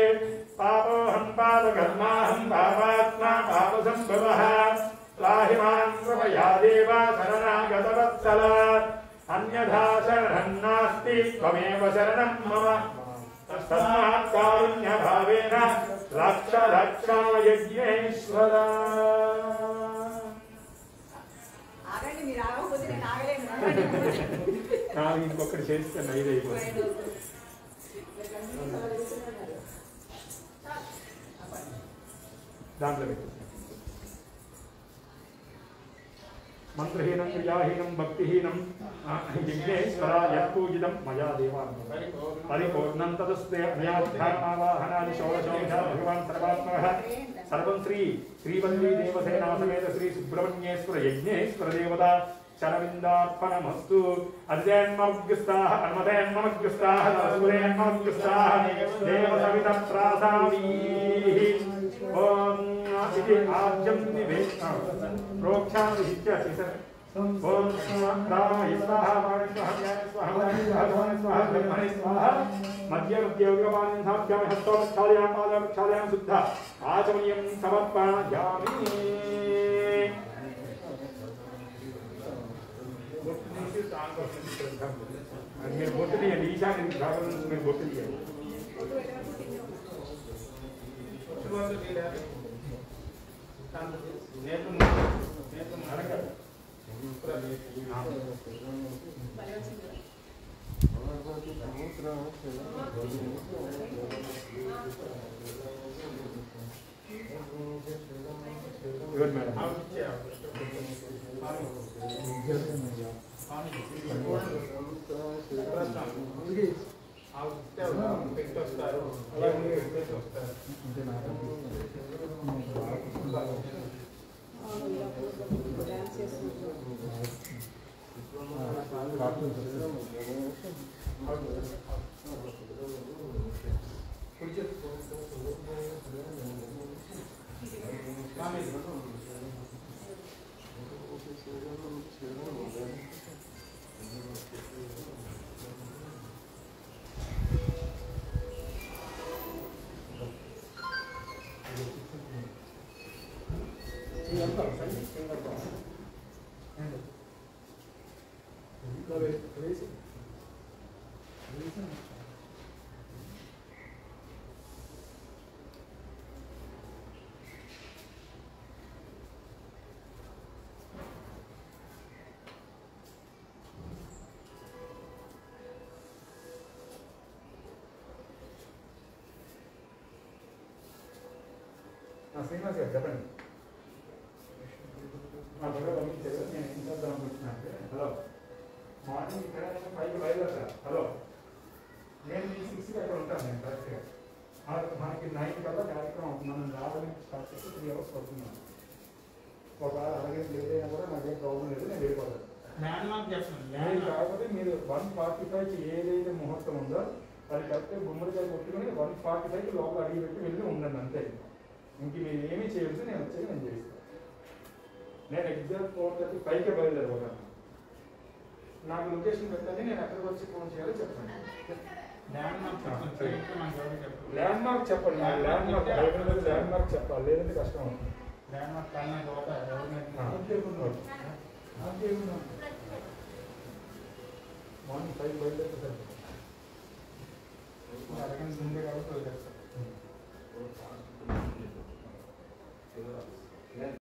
पापोऽहं पापकर्माहं पापात्मा पापसम्भवः त्राहि मां कृपया देव शरणागतवत्सल अन्यथा शरणं नास्ति त्वमेव शरणं मम तस्मात् कारुण्यभावेन रक्ष रक्ष यज्ञेश्वर ఆగండి మీరు ఆగకపోతే నేను ఆగలేను నాకు ఇంకొకటి చేస్తే నైట్ అయిపోతుంది దాంట్లో మంత్రహీనం క్రియాహీనం భక్తిహీనం యజ్ఞేశ్వరాయ పూజితం మయా దేవాన్ పరిపూర్ణం తదస్తే అన్యాధ్యాత్మావాహనాది షోడశోభిధా భగవాన్ సర్వాత్మః సర్వం శ్రీవల్లీ దేవసేనా సమేత శ్రీ సుబ్రహ్మణ్యేశ్వర యజ్ఞేశ్వర దేవత శరవిందార్పణమస్తు అద్యన్మగ్రస్తాః అన్మదేన్మగ్రస్తాః నరసురేన్మగ్రస్తాః దేవసవిత ప్రాసావీః ఓం इति आज्यं निवेशः प्रोक्षामहित्य ओम रामाय स्वाहा स्वाहा स्वाहा स्वाहा ब्रह्मणे स्वाहा मध्य मध्य उग्रवाणिन्धाभ्यां हस्तोक्षालयां पादोक्षालयां शुद्ध आचमनीयं समर्पयामि మీరు బొట్టు తీయండి ఈశాన్య భాగం నుంచి మీరు బొట్టు తీయండి Good man. శ్రీనివాస్ గారు చెప్పండి. మా దగ్గర నేను ఏం చేద్దాం అనుకుంటున్నాను. హలో, మార్నింగ్ ఇక్కడ 5కి బయలుదేరుతాను. హలో, నేను 6కి అక్కడ ఉంటాను. నేను కరెక్ట్గా మనకి 9 కల్లా కార్యక్రమం మనం రావడానికి స్టార్ట్ చేసి 3 hours పడుతున్నాను. ఒకవేళ అలాగే లేట్ అయినా కూడా నాకేం ప్రాబ్లం లేదు, నేను వెళ్ళిపోతాను. కాకపోతే మీరు 1:45కి ఏదైతే ముహూర్తం ఉందో అది కరెక్ట్గా గుమ్మడికాయ కొట్టుకుని 1:45కి లోపల అడిగి పెట్టి వెళ్ళి ఉండండి అంతే. ఇంక మీరు ఏమీ చేయొచ్చు, నేను వచ్చేది నేను చేస్తాను. నేను ఎగ్జాక్ట్ 4:35కే బయలుదేరిపోతాను. నాకు లొకేషన్ పెట్టండి, నేను ఎక్కడికి వచ్చి ఫోన్ చేయాలో చెప్పండి. ల్యాండ్ మార్క్ చెప్పండి. ల్యాండ్ మార్క్ చెప్పాలి, లేదంటే కష్టం అవుతుంది. ల్యాండ్ మార్క్ మార్నింగ్ 5 బయలుదేరితే అరగంట ముందే కాబట్టి